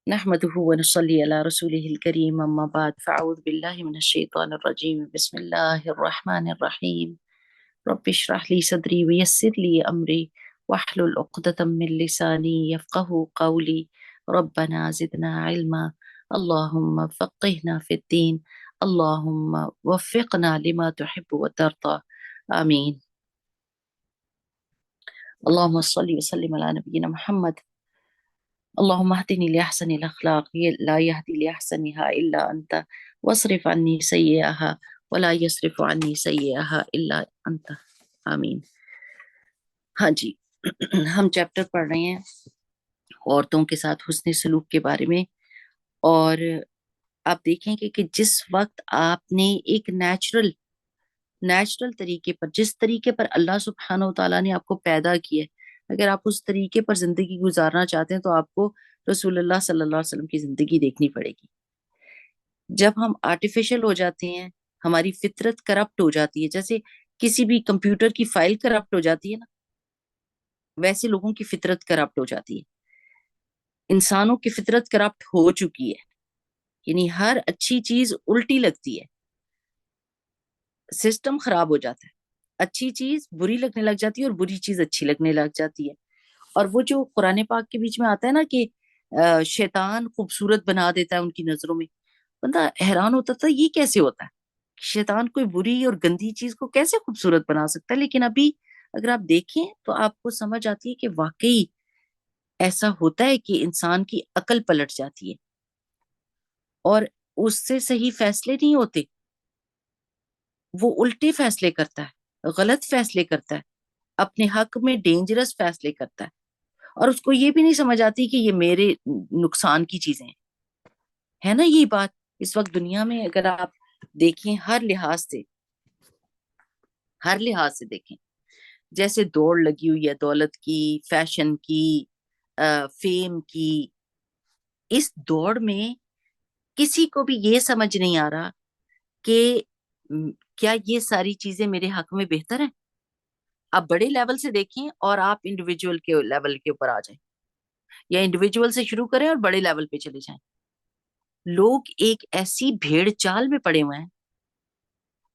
نحمده ونصلي على رسوله الكريم أما بعد فأعوذ بالله من الشيطان الرجيم بسم الله الرحمن الرحيم رب اشرح لي صدري ويسر لي أمري واحلل عقدة من لساني يفقه قولي ربنا زدنا علما اللهم فقهنا في الدين اللهم وفقنا لما تحب وترضى آمين. اللهم صل وسلم على نبينا محمد. اللهم اهدني لأحسن الأخلاق لا يهدي لأحسنها إلا أنت واصرف عني سيئها ولا يصرف عني سيئها إلا أنت آمین. ہاں جی ہم چیپٹر پڑھ رہے ہیں عورتوں کے ساتھ حسن سلوک کے بارے میں. اور آپ دیکھیں کہ جس وقت آپ نے ایک نیچرل طریقے پر، جس طریقے پر اللہ سبحانہ و تعالیٰ نے آپ کو پیدا کیا ہے، اگر آپ اس طریقے پر زندگی گزارنا چاہتے ہیں تو آپ کو رسول اللہ صلی اللہ علیہ وسلم کی زندگی دیکھنی پڑے گی. جب ہم آرٹیفیشل ہو جاتے ہیں، ہماری فطرت کرپٹ ہو جاتی ہے، جیسے کسی بھی کمپیوٹر کی فائل کرپٹ ہو جاتی ہے نا، ویسے لوگوں کی فطرت کرپٹ ہو جاتی ہے. انسانوں کی فطرت کرپٹ ہو چکی ہے، یعنی ہر اچھی چیز الٹی لگتی ہے، سسٹم خراب ہو جاتا ہے، اچھی چیز بری لگنے لگ جاتی ہے اور بری چیز اچھی لگنے لگ جاتی ہے. اور وہ جو قرآن پاک کے بیچ میں آتا ہے نا کہ شیطان خوبصورت بنا دیتا ہے ان کی نظروں میں، بندہ حیران ہوتا تھا یہ کیسے ہوتا ہے، شیطان کوئی بری اور گندی چیز کو کیسے خوبصورت بنا سکتا ہے. لیکن ابھی اگر آپ دیکھیں تو آپ کو سمجھ آتی ہے کہ واقعی ایسا ہوتا ہے کہ انسان کی عقل پلٹ جاتی ہے اور اس سے صحیح فیصلے نہیں ہوتے، وہ الٹے فیصلے کرتا ہے، غلط فیصلے کرتا ہے، اپنے حق میں ڈینجرس فیصلے کرتا ہے، اور اس کو یہ بھی نہیں سمجھ آتی کہ یہ میرے نقصان کی چیزیں ہیں. ہے نا یہ بات اس وقت دنیا میں اگر آپ دیکھیں ہر لحاظ سے دیکھیں، جیسے دوڑ لگی ہوئی ہے دولت کی، فیشن کی، فیم کی. اس دوڑ میں کسی کو بھی یہ سمجھ نہیں آ رہا کہ کیا یہ ساری چیزیں میرے حق میں بہتر ہیں. آپ بڑے لیول سے دیکھیں اور آپ انڈیویجول کے لیول کے اوپر آ جائیں، یا انڈیویجول سے شروع کریں اور بڑے لیول پہ چلے جائیں. لوگ ایک ایسی بھیڑ چال میں پڑے ہوئے ہیں،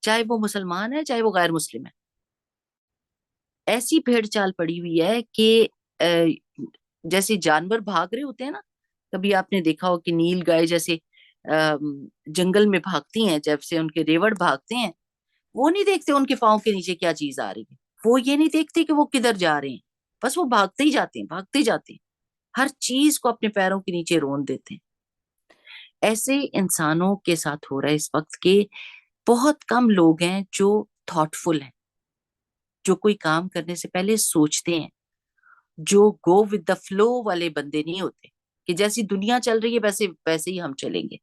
چاہے وہ مسلمان ہے چاہے وہ غیر مسلم ہے، ایسی بھیڑ چال پڑی ہوئی ہے کہ جیسے جانور بھاگ رہے ہوتے ہیں نا، کبھی آپ نے دیکھا ہو کہ نیل گائے جیسے جنگل میں بھاگتی ہیں، جب سے ان کے ریوڑ بھاگتے ہیں، وہ نہیں دیکھتے ان کے پاؤں کے نیچے کیا چیز آ رہی ہے، وہ یہ نہیں دیکھتے کہ وہ کدھر جا رہے ہیں، بس وہ بھاگتے ہی جاتے ہیں، بھاگتے جاتے ہیں، ہر چیز کو اپنے پیروں کے نیچے رون دیتے ہیں. ایسے انسانوں کے ساتھ ہو رہا ہے اس وقت کے بہت کم لوگ ہیں جو تھاٹ فل ہیں، جو کوئی کام کرنے سے پہلے سوچتے ہیں، جو گو ود دا فلو والے بندے نہیں ہوتے کہ جیسی دنیا چل رہی ہے ویسے ہی ہم چلیں گے.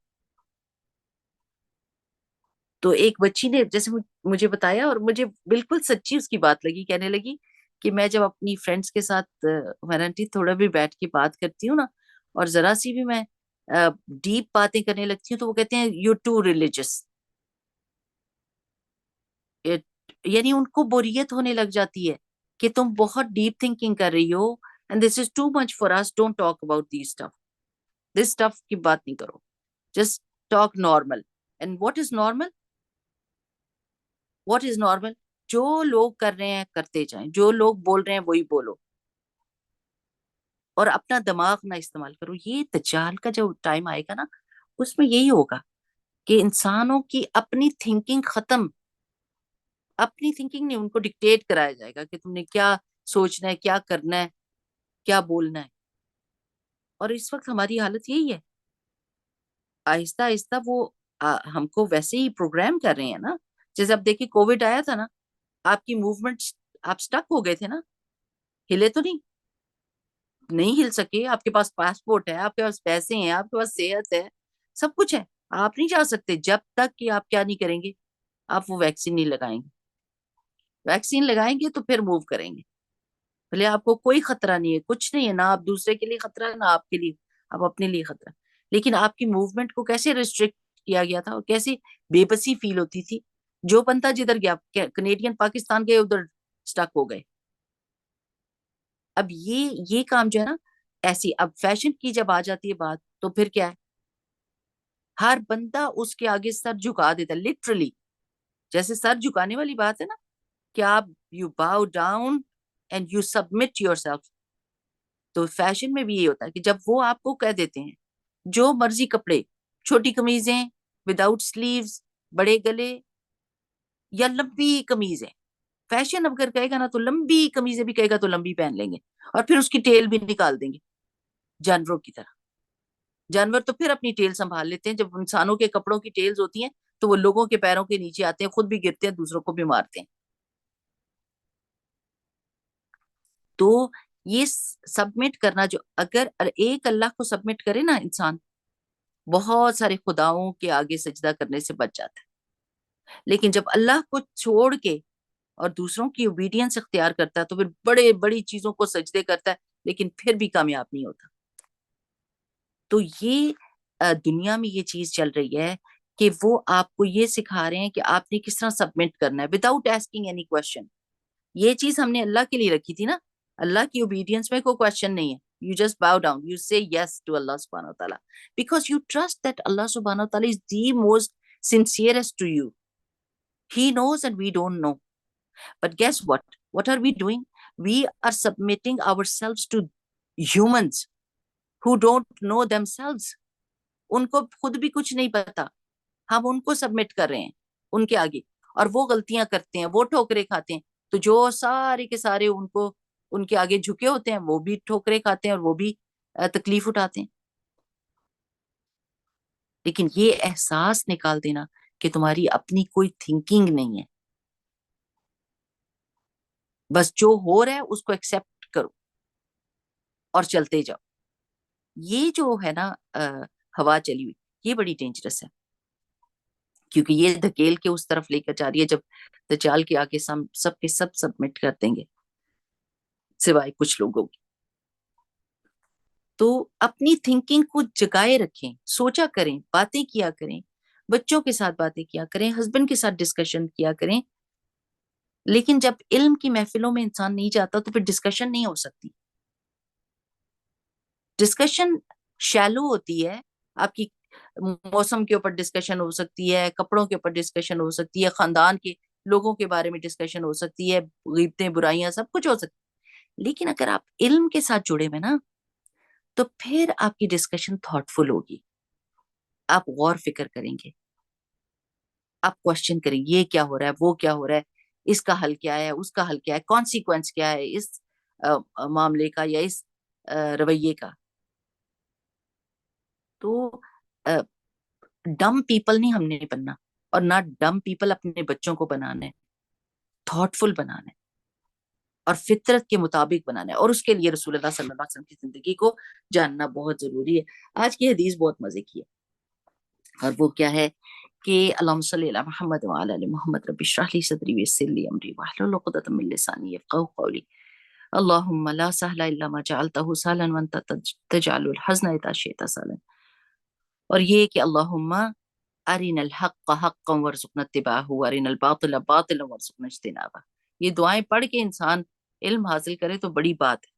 تو ایک بچی نے جیسے مجھے بتایا اور مجھے بالکل سچی اس کی بات لگی، کہنے لگی کہ میں جب اپنی فرینڈس کے ساتھ ورنٹی تھوڑا بھی بیٹھ کے بات کرتی ہوں نا، اور ذرا سی بھی میں ڈیپ باتیں کرنے لگتی ہوں تو وہ کہتے ہیں یو ٹو ریلیجس، یعنی ان کو بوریت ہونے لگ جاتی ہے کہ تم بہت ڈیپ تھنکنگ کر رہی ہو and this is too much for us, don't talk about this stuff کی بات نہیں کرو، just talk normal. And what is normal? جو لوگ کر رہے ہیں کرتے جائیں، جو لوگ بول رہے ہیں وہی بولو، اور اپنا دماغ نہ استعمال کرو. یہ دجال کا جو ٹائم آئے گا نا، اس میں یہی ہوگا کہ انسانوں کی اپنی تھنکنگ ختم، اپنی تھنکنگ نہیں، ان کو ڈکٹیٹ کرایا جائے گا کہ تم نے کیا سوچنا ہے، کیا کرنا ہے، کیا بولنا ہے. اور اس وقت ہماری حالت یہی ہے، آہستہ آہستہ وہ ہم کو ویسے ہی پروگرام کر رہے ہیں نا. جیسے اب دیکھیں کووڈ آیا تھا نا، آپ کی موومنٹ، آپ سٹک ہو گئے تھے نا، ہلے تو نہیں ہل سکے. آپ کے پاس پاسپورٹ ہے، آپ کے پاس پیسے ہیں، آپ کے پاس صحت ہے، سب کچھ ہے، آپ نہیں جا سکتے جب تک کہ آپ کیا نہیں کریں گے، آپ وہ ویکسین نہیں لگائیں گے. ویکسین لگائیں گے تو پھر موو کریں گے. بھلے آپ کو کوئی خطرہ نہیں ہے، کچھ نہیں ہے، نہ آپ دوسرے کے لیے خطرہ ہے، نہ آپ کے لیے، آپ اپنے لیے خطرہ. لیکن آپ کی موومنٹ کو کیسے ریسٹرکٹ کیا گیا تھا اور کیسے بے بسی فیل ہوتی تھی. جو بنتا جدھر گیا، کینیڈین پاکستان گئے ادھر سٹک ہو گئے. اب یہ کام جو ہے نا، ایسی اب فیشن کی جب آ جاتی ہے بات تو پھر کیا ہے، ہر بندہ اس کے آگے سر جھکا دیتا ہے لٹرلی، جیسے سر جھکانے والی بات ہے نا کہ آپ you bow down and you submit yourself. تو فیشن میں بھی یہ ہوتا ہے کہ جب وہ آپ کو کہہ دیتے ہیں جو مرضی کپڑے، چھوٹی قمیضیں وداؤٹ سلیوز، بڑے گلے یا لمبی قمیضیں، فیشن اگر کہے گا نا تو لمبی قمیضیں بھی کہے گا تو لمبی پہن لیں گے اور پھر اس کی ٹیل بھی نکال دیں گے جانوروں کی طرح. جانور تو پھر اپنی ٹیل سنبھال لیتے ہیں، جب انسانوں کے کپڑوں کی ٹیلز ہوتی ہیں تو وہ لوگوں کے پیروں کے نیچے آتے ہیں، خود بھی گرتے ہیں، دوسروں کو بھی مارتے ہیں. تو یہ سبمٹ کرنا، جو اگر ایک اللہ کو سبمٹ کرے نا انسان، بہت سارے خداؤں کے آگے سجدہ کرنے سے بچ جاتا ہے. لیکن جب اللہ کو چھوڑ کے اور دوسروں کی اوبیڈینس اختیار کرتا ہے تو پھر بڑے بڑی چیزوں کو سجدے کرتا ہے لیکن پھر بھی کامیاب نہیں ہوتا. تو یہ دنیا میں یہ چیز چل رہی ہے کہ وہ آپ کو یہ سکھا رہے ہیں کہ آپ نے کس طرح سبمٹ کرنا ہے وداؤٹ آسکنگ اینی کوشچن. یہ چیز ہم نے اللہ کے لیے رکھی تھی نا، اللہ کی اوبیڈینس میں کوئی کوشچن نہیں ہے. You just bow down. You say yes to Allah subhanahu wa ta'ala because you trust that Allah subhanahu wa ta'ala is the most sincerest to you. He knows and we don't know. But guess what? What are we doing? We are submitting ourselves to humans who don't know themselves. ان کو خود بھی کچھ نہیں پتا، ہم ان کو submit کر رہے ہیں ان کے آگے، اور وہ غلطیاں کرتے ہیں، وہ ٹھوکرے کھاتے ہیں. تو جو سارے کے سارے ان کو ان کے آگے جھکے ہوتے ہیں وہ بھی ٹھوکرے کھاتے ہیں اور وہ بھی تکلیف اٹھاتے ہیں. لیکن یہ احساس نکال دینا کہ تمہاری اپنی کوئی تھنکنگ نہیں ہے، بس جو ہو رہا ہے اس کو ایکسپٹ کرو اور چلتے جاؤ. یہ جو ہے نا ہوا چلی ہوئی، یہ بڑی ڈینجرس ہے کیونکہ یہ دھکیل کے اس طرف لے کر جا رہی ہے جب دجال کے آگے سب کے سب سبمٹ کر دیں گے سوائے کچھ لوگوں کی. تو اپنی تھنکنگ کو جگائے رکھیں، سوچا کریں، باتیں کیا کریں، بچوں کے ساتھ باتیں کیا کریں، ہسبینڈ کے ساتھ ڈسکشن کیا کریں. لیکن جب علم کی محفلوں میں انسان نہیں جاتا تو پھر ڈسکشن نہیں ہو سکتی. ڈسکشن شیلو ہوتی ہے، آپ کی موسم کے اوپر ڈسکشن ہو سکتی ہے، کپڑوں کے اوپر ڈسکشن ہو سکتی ہے، خاندان کے لوگوں کے بارے میں ڈسکشن ہو سکتی ہے، غیبتیں برائیاں سب کچھ ہو سکتی ہے. لیکن اگر آپ علم کے ساتھ جڑے ہوئے نا تو پھر آپ کی ڈسکشن تھاٹ فل ہوگی، آپ غور فکر کریں گے، آپ کوشچن کریں یہ کیا ہو رہا ہے، وہ کیا ہو رہا ہے، اس کا حل کیا ہے، اس کا حل کیا ہے، کانسیکوینس کیا ہے اس معاملے کا یا اس رویے کا. تو ڈم پیپل نہیں ہم نے بننا، اور نہ ڈم پیپل اپنے بچوں کو بنانا ہے، تھاٹ فل بنانا ہے اور فطرت کے مطابق بنانا ہے. اور اس کے لیے رسول اللہ صلی اللہ علیہ وسلم کی زندگی کو جاننا بہت ضروری ہے. آج کی حدیث بہت مزے کی ہے، اور وہ کیا ہے کہ اللہم صلی علی محمد وعلی آل محمد رب اشرح لی صدری ویسر لی امری واحلل عقدۃ من لسانی یفقهوا قولی. اللہم لا سہل الا ما جعلتہ سہلا وانت تجعل الحزن اذا شئت سہلا. اور یہ کہ اللہم ارنا الحق حقا وارزقنا اتباعہ وارنا الباطل باطلا وارزقنا اجتنابہ. یہ دعائیں پڑھ کے انسان علم حاصل کرے تو بڑی بات ہے.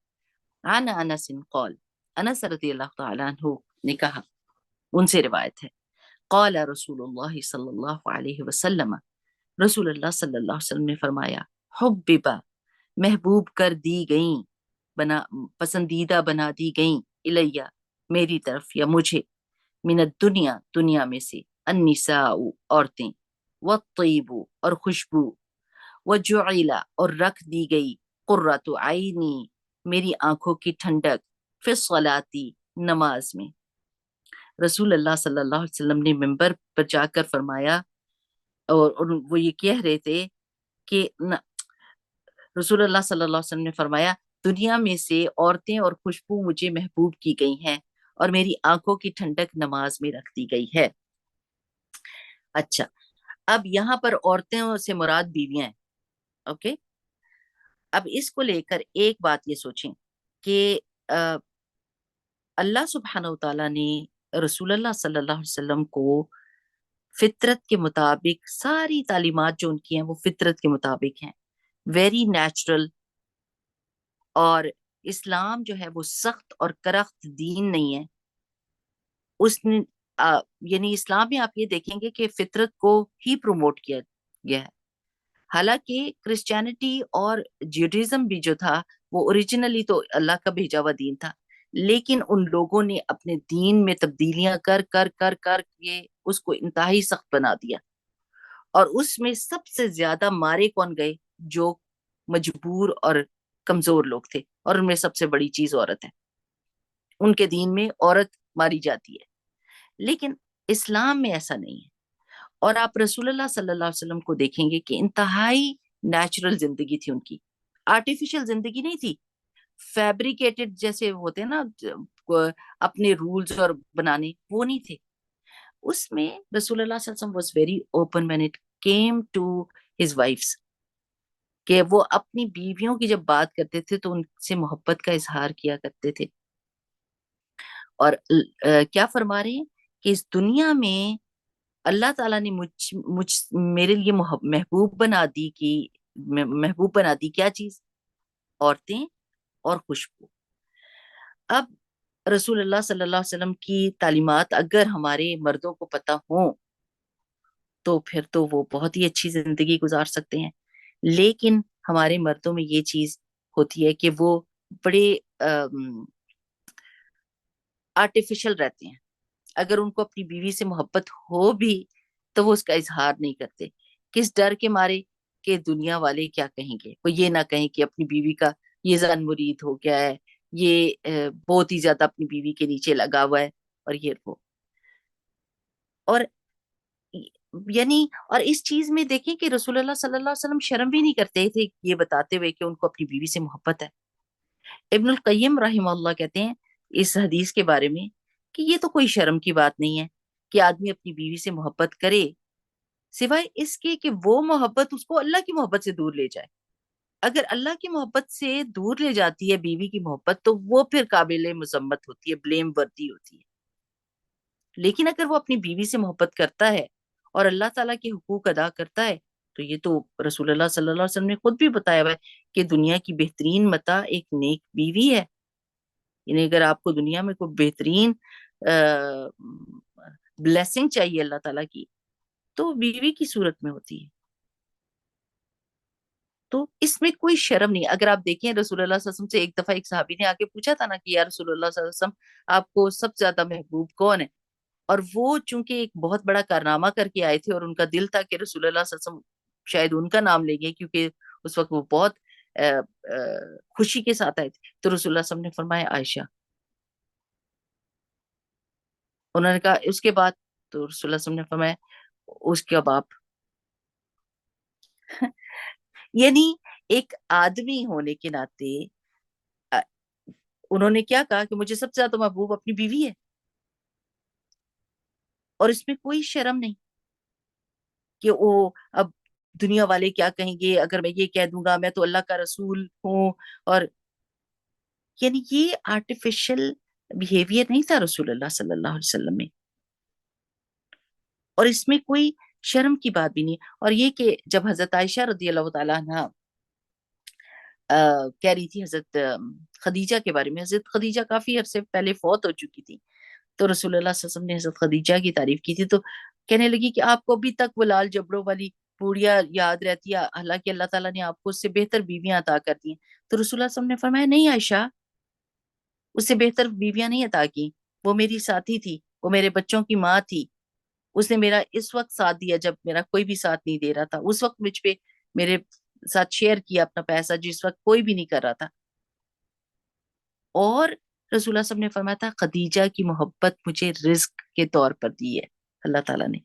عن انس قال، انس رضی اللہ تعالی عنہ نے کہا، ان سے روایت ہے، قال رسول اللہ صلی اللہ علیہ وسلم، رسول اللہ صلی اللہ علیہ وسلم نے فرمایا، حببا، محبوب کر دی گئیں، پسندیدہ بنا دی گئیں، الیہ، میری طرف یا مجھے، من الدنیا، دنیا میں سے، النساء، عورتیں، والطیب، اور خوشبو، وجعل، اور رکھ دی گئی، قرۃ عینی، میری آنکھوں کی ٹھنڈک، فی الصلاۃ، نماز میں. رسول اللہ صلی اللہ علیہ وسلم نے منبر پر جا کر فرمایا، اور وہ یہ کہہ رہے تھے کہ رسول اللہ صلی اللہ علیہ وسلم نے فرمایا، دنیا میں سے عورتیں اور خوشبو مجھے محبوب کی گئی ہیں اور میری آنکھوں کی ٹھنڈک نماز میں رکھ دی گئی ہے. اچھا، اب یہاں پر عورتیں سے مراد بیویاں ہیں. اوکے، اب اس کو لے کر ایک بات یہ سوچیں کہ اللہ سبحانہ و تعالیٰ نے رسول اللہ صلی اللہ علیہ وسلم کو فطرت کے مطابق، ساری تعلیمات جو ان کی ہیں وہ فطرت کے مطابق ہیں، ویری نیچرل اور اسلام جو ہے وہ سخت اور کرخت دین نہیں ہے. اس نے یعنی اسلام میں آپ یہ دیکھیں گے کہ فطرت کو ہی پروموٹ کیا گیا ہے. حالانکہ کرسچینٹی اور جیوڈیزم بھی جو تھا وہ اوریجنلی تو اللہ کا بھیجا ہوا دین تھا، لیکن ان لوگوں نے اپنے دین میں تبدیلیاں کر کر کر کر کے اس کو انتہائی سخت بنا دیا. اور اس میں سب سے زیادہ مارے کون گئے؟ جو مجبور اور کمزور لوگ تھے، اور ان میں سب سے بڑی چیز عورت ہے. ان کے دین میں عورت ماری جاتی ہے، لیکن اسلام میں ایسا نہیں ہے. اور آپ رسول اللہ صلی اللہ علیہ وسلم کو دیکھیں گے کہ انتہائی نیچرل زندگی تھی ان کی، آرٹیفیشل زندگی نہیں تھی. فیبریکیٹڈ جیسے ہوتے ہیں نا اپنے رولز اور بنانے، وہ نہیں تھے. اس میں رسول اللہ صلی اللہ علیہ وسلم was very open when it came to his wives, کہ وہ اپنی بیویوں کی جب بات کرتے تھے تو ان سے محبت کا اظہار کیا کرتے تھے. اور کیا فرما رہے ہیں کہ اس دنیا میں اللہ تعالیٰ نے میرے لیے محبوب بنا دی کیا چیز؟ عورتیں اور خوشبو. اب رسول اللہ صلی اللہ علیہ وسلم کی تعلیمات اگر ہمارے مردوں کو پتہ ہوں تو پھر تو وہ بہت ہی اچھی زندگی گزار سکتے ہیں. لیکن ہمارے مردوں میں یہ چیز ہوتی ہے کہ وہ بڑے آرٹیفیشل رہتے ہیں. اگر ان کو اپنی بیوی سے محبت ہو بھی تو وہ اس کا اظہار نہیں کرتے. کس ڈر کے مارے؟ کہ دنیا والے کیا کہیں گے. وہ یہ نہ کہیں کہ اپنی بیوی کا یہ زن مرید ہو گیا ہے، یہ بہت ہی زیادہ اپنی بیوی کے نیچے لگا ہوا ہے، اور یہ وہ. اور یعنی اور اس چیز میں دیکھیں کہ رسول اللہ صلی اللہ علیہ وسلم شرم بھی نہیں کرتے تھے یہ بتاتے ہوئے کہ ان کو اپنی بیوی سے محبت ہے. ابن القیم رحمہ اللہ کہتے ہیں اس حدیث کے بارے میں کہ یہ تو کوئی شرم کی بات نہیں ہے کہ آدمی اپنی بیوی سے محبت کرے، سوائے اس کے کہ وہ محبت اس کو اللہ کی محبت سے دور لے جائے. اگر اللہ کی محبت سے دور لے جاتی ہے بیوی کی محبت تو وہ پھر قابل مذمت ہوتی ہے، بلیم وردی ہوتی ہے. لیکن اگر وہ اپنی بیوی سے محبت کرتا ہے اور اللہ تعالیٰ کے حقوق ادا کرتا ہے تو یہ تو رسول اللہ صلی اللہ علیہ وسلم نے خود بھی بتایا ہوا ہے کہ دنیا کی بہترین متاع ایک نیک بیوی ہے. یعنی اگر آپ کو دنیا میں کوئی بہترین بلیسنگ چاہیے اللہ تعالیٰ کی تو بیوی کی صورت میں ہوتی ہے. تو اس میں کوئی شرم نہیں. اگر آپ دیکھیں رسول اللہ صلی اللہ علیہ وسلم سے ایک دفعہ ایک صحابی نے آ کے پوچھا تھا نا کہ یا رسول اللہ صلی اللہ علیہ وسلم آپ کو سب سے زیادہ محبوب کون ہے؟ اور وہ چونکہ ایک بہت بڑا کارنامہ کر کے آئے تھے اور ان کا دل تھا کہ رسول اللہ صلی اللہ علیہ وسلم شاید ان کا نام لیں گے کیونکہ اس وقت وہ بہت خوشی کے ساتھ آئے تھے. تو رسول اللہ صلی اللہ علیہ وسلم نے فرمایا عائشہ. انہوں نے کہا اس کے بعد؟ تو رسول اللہ صلی اللہ علیہ وسلم نے فرمایا اس کے باپ. یعنی ایک آدمی ہونے کے ناطے انہوں نے کیا کہا کہ مجھے سب سے زیادہ محبوب اپنی بیوی ہے، اور اس میں کوئی شرم نہیں کہ وہ اب دنیا والے کیا کہیں گے اگر میں یہ کہہ دوں گا میں تو اللہ کا رسول ہوں. اور یعنی یہ آرٹیفیشل بیہیویئر نہیں تھا رسول اللہ صلی اللہ علیہ وسلم میں، اور اس میں کوئی شرم کی بات بھی نہیں. اور یہ کہ جب حضرت عائشہ رضی اللہ تعالیٰ عنہ کہہ رہی تھی حضرت خدیجہ کے بارے میں، حضرت خدیجہ کافی عرصے پہلے فوت ہو چکی تھی، تو رسول اللہ صلی اللہ علیہ وسلم نے حضرت خدیجہ کی تعریف کی تھی تو کہنے لگی کہ آپ کو ابھی تک وہ لال جبڑوں والی پوڑیاں یاد رہتی ہے، حالانکہ اللہ تعالیٰ نے آپ کو اس سے بہتر بیویاں عطا کر دی ہیں. تو رسول اللہ صلی اللہ علیہ وسلم نے فرمایا نہیں عائشہ، اس سے بہتر بیویاں نہیں عطا کی، وہ میری ساتھی تھی، وہ میرے بچوں کی ماں تھی. اس نے میرا اس وقت ساتھ دیا جب میرا کوئی بھی ساتھ نہیں دے رہا تھا، اس وقت مجھ پہ میرے ساتھ شیئر کیا اپنا پیسہ جس وقت کوئی بھی نہیں کر رہا تھا. اور رسول اللہ صلی اللہ علیہ وسلم نے فرمایا تھا خدیجہ کی محبت مجھے رزق کے طور پر دی ہے اللہ تعالیٰ نے.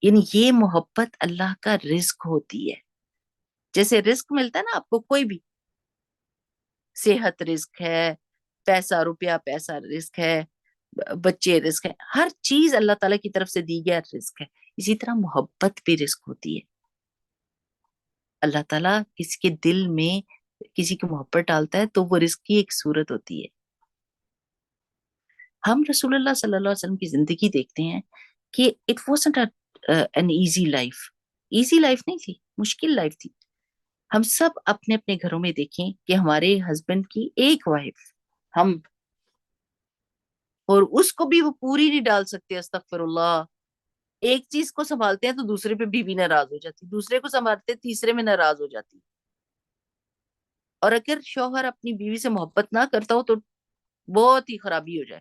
یعنی یہ محبت اللہ کا رزق ہوتی ہے. جیسے رزق ملتا ہے نا آپ کو، کوئی بھی صحت رزق ہے، پیسہ روپیہ پیسہ رزق ہے، بچے رزق ہے، ہر چیز اللہ تعالیٰ کی طرف سے دی گیا رزق ہے. اسی طرح محبت بھی رزق ہوتی ہے. اللہ تعالیٰ کسی کے دل میں کسی کی محبت ڈالتا ہے تو وہ رزق کی ایک صورت ہوتی ہے. ہم رسول اللہ صلی اللہ علیہ وسلم کی زندگی دیکھتے ہیں کہ it wasn't an easy life. Easy life نہیں تھی، مشکل لائف تھی. ہم سب اپنے اپنے گھروں میں دیکھیں کہ ہمارے ہسبینڈ کی ایک وائف، ہم، اور اس کو بھی وہ پوری نہیں ڈال سکتے، استغفر اللہ، ایک چیز کو سنبھالتے ہیں تو دوسرے پہ بیوی ناراض ہو جاتی، دوسرے کو سنبھالتے تیسرے میں ناراض ہو جاتی. اور اگر شوہر اپنی بیوی سے محبت نہ کرتا ہو تو بہت ہی خرابی ہو جائے.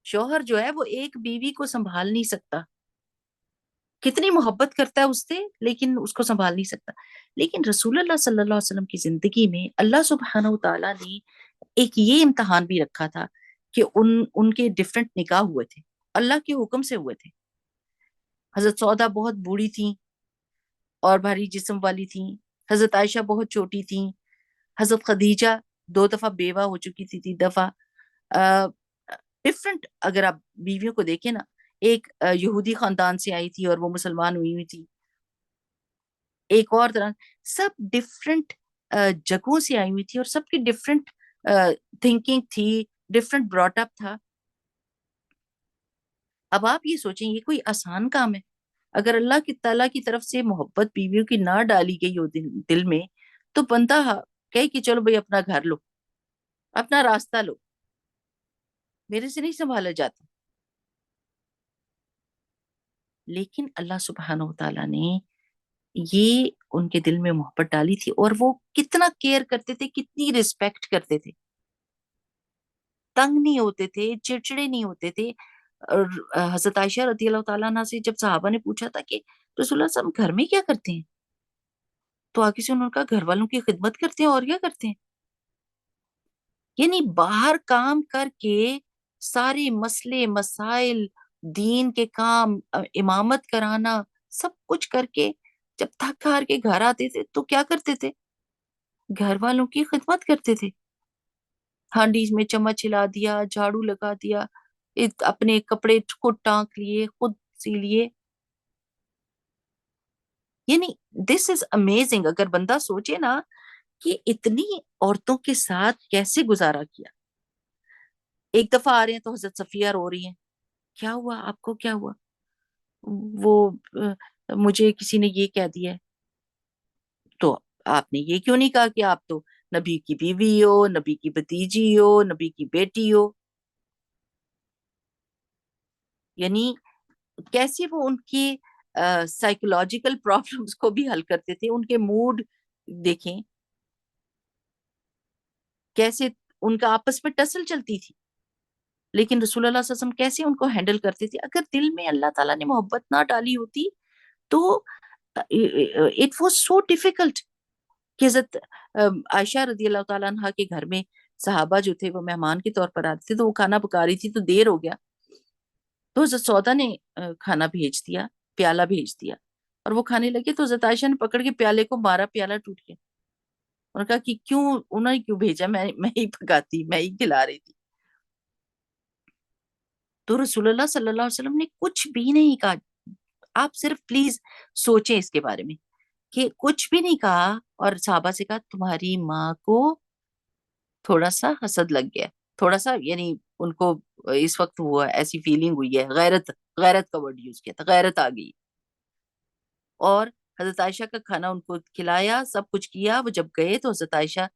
شوہر جو ہے وہ ایک بیوی کو سنبھال نہیں سکتا، کتنی محبت کرتا ہے اس سے لیکن اس کو سنبھال نہیں سکتا. لیکن رسول اللہ صلی اللہ علیہ وسلم کی زندگی میں اللہ سبحانہ و تعالیٰ نے ایک یہ امتحان بھی رکھا تھا کہ ان کے ڈفرنٹ نکاح ہوئے تھے، اللہ کے حکم سے ہوئے تھے. حضرت سودا بہت بوڑھی تھیں اور بھاری جسم والی تھیں، حضرت عائشہ بہت چھوٹی تھیں، حضرت خدیجہ 2 دفعہ بیوہ ہو چکی تھی، 3 دفعہ. ڈفرنٹ اگر آپ بیویوں کو دیکھیں نا، ایک یہودی خاندان سے آئی تھی اور وہ مسلمان ہوئی تھی، ایک اور طرح، سب ڈفرنٹ جگہوں سے آئی ہوئی تھی، اور سب کی ڈفرنٹ تھنکنگ تھی، ڈفرنٹ براٹ اپ تھا. اب آپ یہ سوچیں یہ کوئی آسان کام ہے؟ اگر اللہ کی تعالیٰ کی طرف سے محبت بیویوں کی نہ ڈالی گئی ہو دل میں، تو بندہ کہے کہ چلو بھائی اپنا گھر لو، اپنا راستہ لو، میرے سے نہیں سنبھالا جاتا. لیکن اللہ سبحانہ و تعالیٰ نے یہ ان کے دل میں محبت ڈالی تھی، اور وہ کتنا کیئر کرتے تھے، کتنی رسپیکٹ کرتے تھے، تنگ نہیں ہوتے تھے، چڑچڑے نہیں ہوتے تھے. اور حضرت عائشہ رضی اللہ تعالیٰ عنہ سے جب صحابہ نے پوچھا تھا کہ رسول اللہ صلی اللہ علیہ وسلم گھر میں کیا کرتے ہیں، تو آگے سے انہوں نے کہا گھر والوں کی خدمت کرتے ہیں اور کیا کرتے ہیں. یعنی باہر کام کر کے سارے مسئلے مسائل، دین کے کام، امامت کرانا، سب کچھ کر کے جب تھک ہار کے گھر آتے تھے تو کیا کرتے تھے، گھر والوں کی خدمت کرتے تھے. ہانڈی میں چمچ ہلا دیا، جھاڑو لگا دیا، اپنے کپڑے خود ٹانک لیے، خود سی لیے. یعنی دس از امیزنگ. اگر بندہ سوچے نا کہ اتنی عورتوں کے ساتھ کیسے گزارا کیا. ایک دفعہ آ رہے ہیں تو حضرت صفیہ رو رہی ہیں، کیا ہوا آپ کو، کیا ہوا؟ وہ مجھے کسی نے یہ کہہ دیا ہے. تو آپ نے یہ کیوں نہیں کہا کہ آپ تو نبی کی بیوی ہو، نبی کی بھتیجی ہو، نبی کی بیٹی ہو؟ یعنی کیسے وہ ان کی سائیکولوجیکل پرابلمس کو بھی حل کرتے تھے. ان کے موڈ دیکھیں کیسے ان کا آپس میں ٹسل چلتی تھی، لیکن رسول اللہ صلی اللہ علیہ وسلم کیسے ان کو ہینڈل کرتے تھے. اگر دل میں اللہ تعالیٰ نے محبت نہ ڈالی ہوتی تو اٹ واز سو ڈیفیکلٹ کہ حضرت عائشہ رضی اللہ تعالیٰ عنہ کے گھر میں صحابہ جو تھے وہ مہمان کے طور پر آتے تھے، تو وہ کھانا پکا رہی تھی تو دیر ہو گیا، تو حضرت سودا نے کھانا بھیج دیا، پیالہ بھیج دیا، اور وہ کھانے لگے تو حضرت عائشہ نے پکڑ کے پیالے کو مارا، پیالہ ٹوٹ گیا. انہوں نے کہا کہ کیوں، انہوں نے کیوں بھیجا، میں ہی پکاتی، میں ہی کھلا رہی تھی. تو رسول اللہ صلی اللہ علیہ وسلم نے کچھ بھی نہیں کہا. آپ صرف پلیز سوچیں اس کے بارے میں کہ کچھ بھی نہیں کہا، اور صحابہ سے کہا تمہاری ماں کو تھوڑا سا حسد لگ گیا، تھوڑا سا، یعنی ان کو اس وقت وہ ایسی فیلنگ ہوئی ہے، غیرت، غیرت کا ورڈ یوز کیا تھا، غیرت آ گئی. اور حضرت عائشہ کا کھانا ان کو کھلایا، سب کچھ کیا. وہ جب گئے تو حضرت عائشہ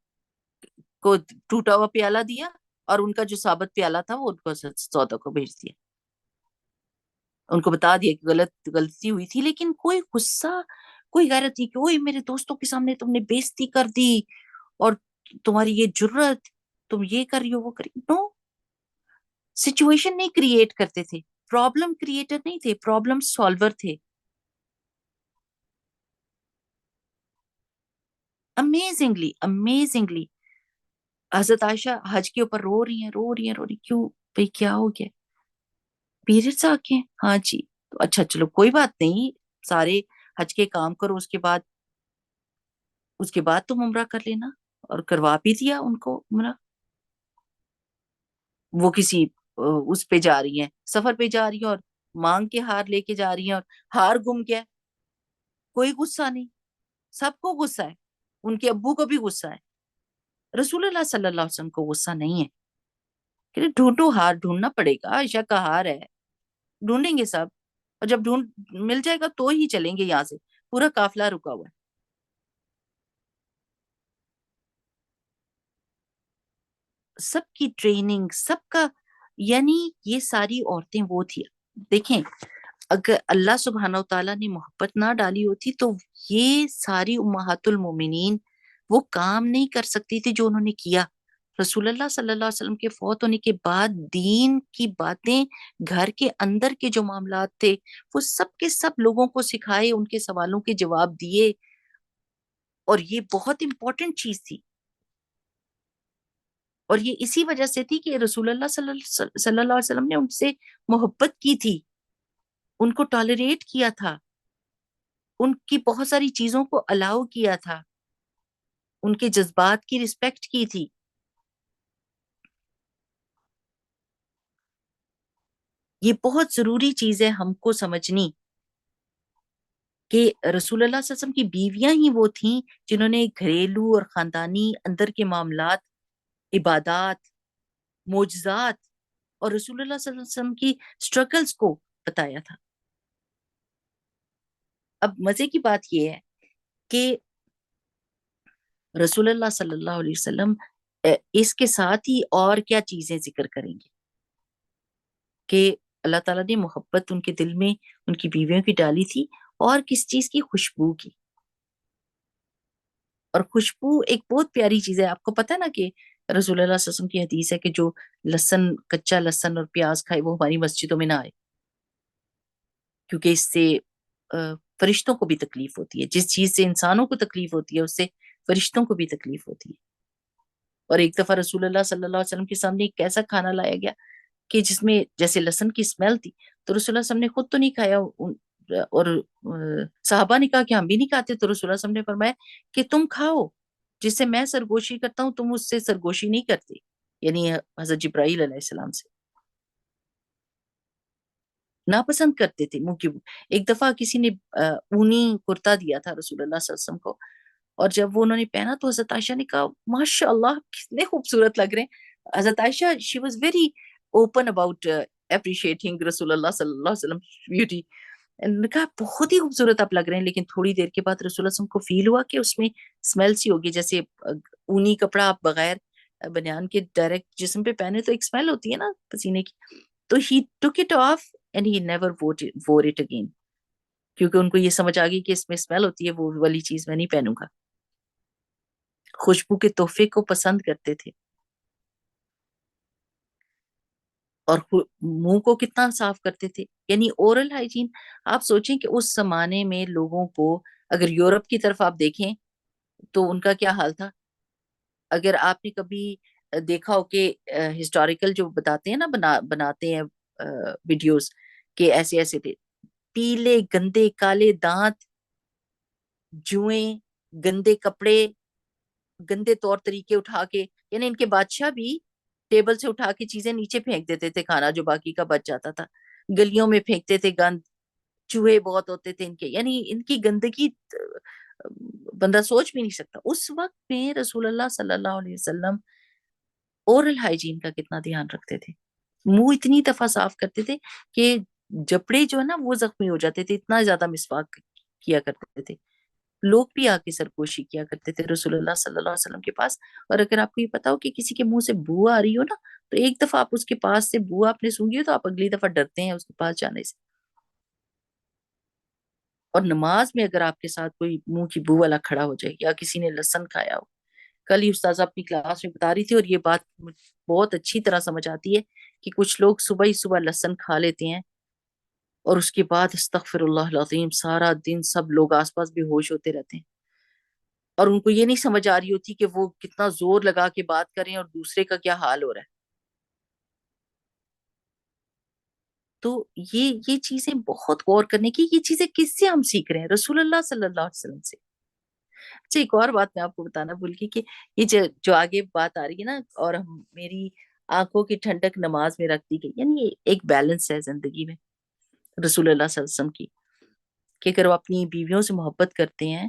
کو ٹوٹا ہوا پیالہ دیا، اور ان کا جو ثابت پیالہ تھا وہ ان کو حضرت سودا کو بھیج دیا. ان کو بتا دیا کہ غلطی ہوئی تھی، لیکن کوئی غصہ، کوئی غیرت نہیں کہ اوئے میرے دوستوں کے سامنے تم نے بےزتی کر دی، اور تمہاری یہ جرت، تم یہ کر رہی ہو، وہ کر رہی ہو. نو، سچویشن نہیں کریٹ کرتے تھے، پرابلم کریٹر نہیں تھے، پرابلم سالور تھے. Amazingly, amazingly. حضرت عائشہ حج کے اوپر رو رہی ہیں، رو رہی ہیں، رو رہی، کیوں بھئی کیا ہو گیا؟ پیریڈس آ کے ہیں؟ ہاں جی. تو اچھا چلو کوئی بات نہیں، سارے حج کے کام کرو، اس کے بعد تم عمرہ کر لینا. اور کروا بھی دیا ان کو عمرہ. وہ کسی اس پہ جا رہی ہیں، سفر پہ جا رہی ہیں، اور مانگ کے ہار لے کے جا رہی ہیں، اور ہار گم گیا. کوئی غصہ نہیں، سب کو غصہ ہے، ان کے ابو کو بھی غصہ ہے. رسول اللہ صلی اللہ علیہ وسلم کو غصہ نہیں ہے کہ ڈھونڈو، ہار ڈھونڈنا پڑے گا، عائشہ کا ہار ہے، ڈھونڈیں گے سب، اور جب ڈھونڈ مل جائے گا تو ہی چلیں گے یہاں سے. پورا قافلہ رکا ہوا ہے. سب کی ٹریننگ، سب کا، یعنی یہ ساری عورتیں وہ تھی. دیکھیں، اگر اللہ سبحانہ و تعالیٰ نے محبت نہ ڈالی ہوتی تو یہ ساری امہات المومنین وہ کام نہیں کر سکتی تھی جو انہوں نے کیا. رسول اللہ صلی اللہ علیہ وسلم کے فوت ہونے کے بعد دین کی باتیں، گھر کے اندر کے جو معاملات تھے، وہ سب کے سب لوگوں کو سکھائے، ان کے سوالوں کے جواب دیے. اور یہ بہت امپورٹنٹ چیز تھی. اور یہ اسی وجہ سے تھی کہ رسول اللہ صلی اللہ علیہ وسلم نے ان سے محبت کی تھی، ان کو ٹالریٹ کیا تھا، ان کی بہت ساری چیزوں کو الاؤ کیا تھا، ان کے جذبات کی رسپیکٹ کی تھی. یہ بہت ضروری چیز ہے ہم کو سمجھنی کہ رسول اللہ صلی اللہ علیہ وسلم کی بیویاں ہی وہ تھیں جنہوں نے گھریلو اور خاندانی اندر کے معاملات، عبادات، معجزات اور رسول اللہ صلی اللہ علیہ وسلم کی سٹرگلز کو بتایا تھا. اب مزے کی بات یہ ہے کہ رسول اللہ صلی اللہ علیہ وسلم اس کے ساتھ ہی اور کیا چیزیں ذکر کریں گے کہ اللہ تعالیٰ نے محبت ان کے دل میں ان کی بیویوں کی ڈالی تھی، اور کس چیز کی؟ خوشبو کی. اور خوشبو ایک بہت پیاری چیز ہے. آپ کو پتہ ہے نا کہ رسول اللہ صلی اللہ علیہ وسلم کی حدیث ہے کہ جو لہسن، کچا لہسن اور پیاز کھائے وہ ہماری مسجدوں میں نہ آئے، کیونکہ اس سے فرشتوں کو بھی تکلیف ہوتی ہے. جس چیز سے انسانوں کو تکلیف ہوتی ہے اس سے فرشتوں کو بھی تکلیف ہوتی ہے. اور ایک دفعہ رسول اللہ صلی اللہ علیہ وسلم کے سامنے ایک ایسا کھانا لایا گیا کہ جس میں جیسے لہسن کی اسمیل تھی، تو رسول اللہ صلی اللہ علیہ وسلم نے خود تو نہیں کھایا، اور صحابہ نے کہا کہ ہم بھی نہیں کھاتے. تو رسول اللہ صلی اللہ علیہ وسلم نے فرمایا کہ تم کھاؤ، جس سے میں سرگوشی کرتا ہوں تم اس سے سرگوشی نہیں کرتے، یعنی حضرت جبرائیل علیہ السلام سے ناپسند کرتے تھے منہ کی. ایک دفعہ کسی نے اونی کرتا دیا تھا رسول اللہ صلی اللہ علیہ وسلم کو، اور جب وہ انہوں نے پہنا تو حضرت عائشہ نے کہا ماشاء اللہ کتنے خوبصورت لگ رہے ہیں. حضرت عائشہ she was very open about appreciating رسول اللہ صلی اللہ علیہ وسلم بیوٹی. نے کہا بہت ہی خوبصورت آپ لگ رہے ہیں. لیکن تھوڑی دیر کے بعد رسول اللہ صلی اللہ علیہ وسلم کو فیل ہوا کہ اس میں اسمیل سی ہوگی، جیسے اونی کپڑا آپ بغیر بنیان کے ڈائریکٹ جسم پہ پہنے تو ایک اسمیل ہوتی ہے نا پسینے کی. تو he took it off and he never wore it again, کیونکہ ان کو یہ سمجھ آ گئی کہ اس میں اسمیل ہوتی ہے، وہ والی چیز میں نہیں پہنوں گا. خوشبو کے تحفے کو پسند کرتے تھے، اور منہ کو کتنا صاف کرتے تھے. یعنی اورل ہائیجین. آپ سوچیں کہ اس زمانے میں لوگوں کو، اگر یورپ کی طرف آپ دیکھیں تو ان کا کیا حال تھا. اگر آپ نے کبھی دیکھا ہو کہ ہسٹوریکل جو بتاتے ہیں نا، بناتے ہیں ویڈیوز کہ ایسے ایسے تھے، پیلے گندے کالے دانت، جوئیں، گندے کپڑے، گندے طور طریقے اٹھا کے، یعنی ان کے بادشاہ بھی ٹیبل سے اٹھا کے چیزیں نیچے پھینک دیتے تھے، کھانا جو باقی کا بچ جاتا تھا گلیوں میں پھینکتے تھے. گند، چوہے بہت ہوتے تھے ان کے، یعنی ان کی گندگی بندہ سوچ بھی نہیں سکتا. اس وقت میں رسول اللہ صلی اللہ علیہ وسلم اورل ہائیجین کا کتنا دھیان رکھتے تھے. منہ اتنی دفعہ صاف کرتے تھے کہ جبڑے جو ہے نا وہ زخمی ہو جاتے تھے، اتنا زیادہ مسواک کیا کرتے تھے. لوگ بھی آ کے سرگوشی کیا کرتے تھے رسول اللہ صلی اللہ علیہ وسلم کے پاس. اور اگر آپ کو یہ پتا ہو کہ کسی کے منہ سے بو آ رہی ہو نا، تو ایک دفعہ آپ اس کے پاس سے بو آپ نے سونگی ہو تو آپ اگلی دفعہ ڈرتے ہیں اس کے پاس جانے سے. اور نماز میں اگر آپ کے ساتھ کوئی منہ کی بو والا کھڑا ہو جائے، یا کسی نے لہسن کھایا ہو. کل ہی استاذہ اپنی کلاس میں بتا رہی تھی، اور یہ بات بہت اچھی طرح سمجھ آتی ہے کہ کچھ لوگ صبح ہی صبح لہسن کھا لیتے ہیں، اور اس کے بعد استغفر اللہ العظیم سارا دن سب لوگ آس پاس بے ہوش ہوتے رہتے ہیں، اور ان کو یہ نہیں سمجھ آ رہی ہوتی کہ وہ کتنا زور لگا کے بات کریں اور دوسرے کا کیا حال ہو رہا ہے. تو یہ چیزیں بہت غور کرنے کی. یہ چیزیں کس سے ہم سیکھ رہے ہیں؟ رسول اللہ صلی اللہ علیہ وسلم سے. اچھا، ایک اور بات میں آپ کو بتانا بھول گئی کہ یہ جو آگے بات آ رہی ہے نا، اور میری آنکھوں کی ٹھنڈک نماز میں رکھ دی گئی، یعنی ایک بیلنس ہے زندگی میں رسول اللہ صلی اللہ علیہ وسلم کی، کہ اگر وہ اپنی بیویوں سے محبت کرتے ہیں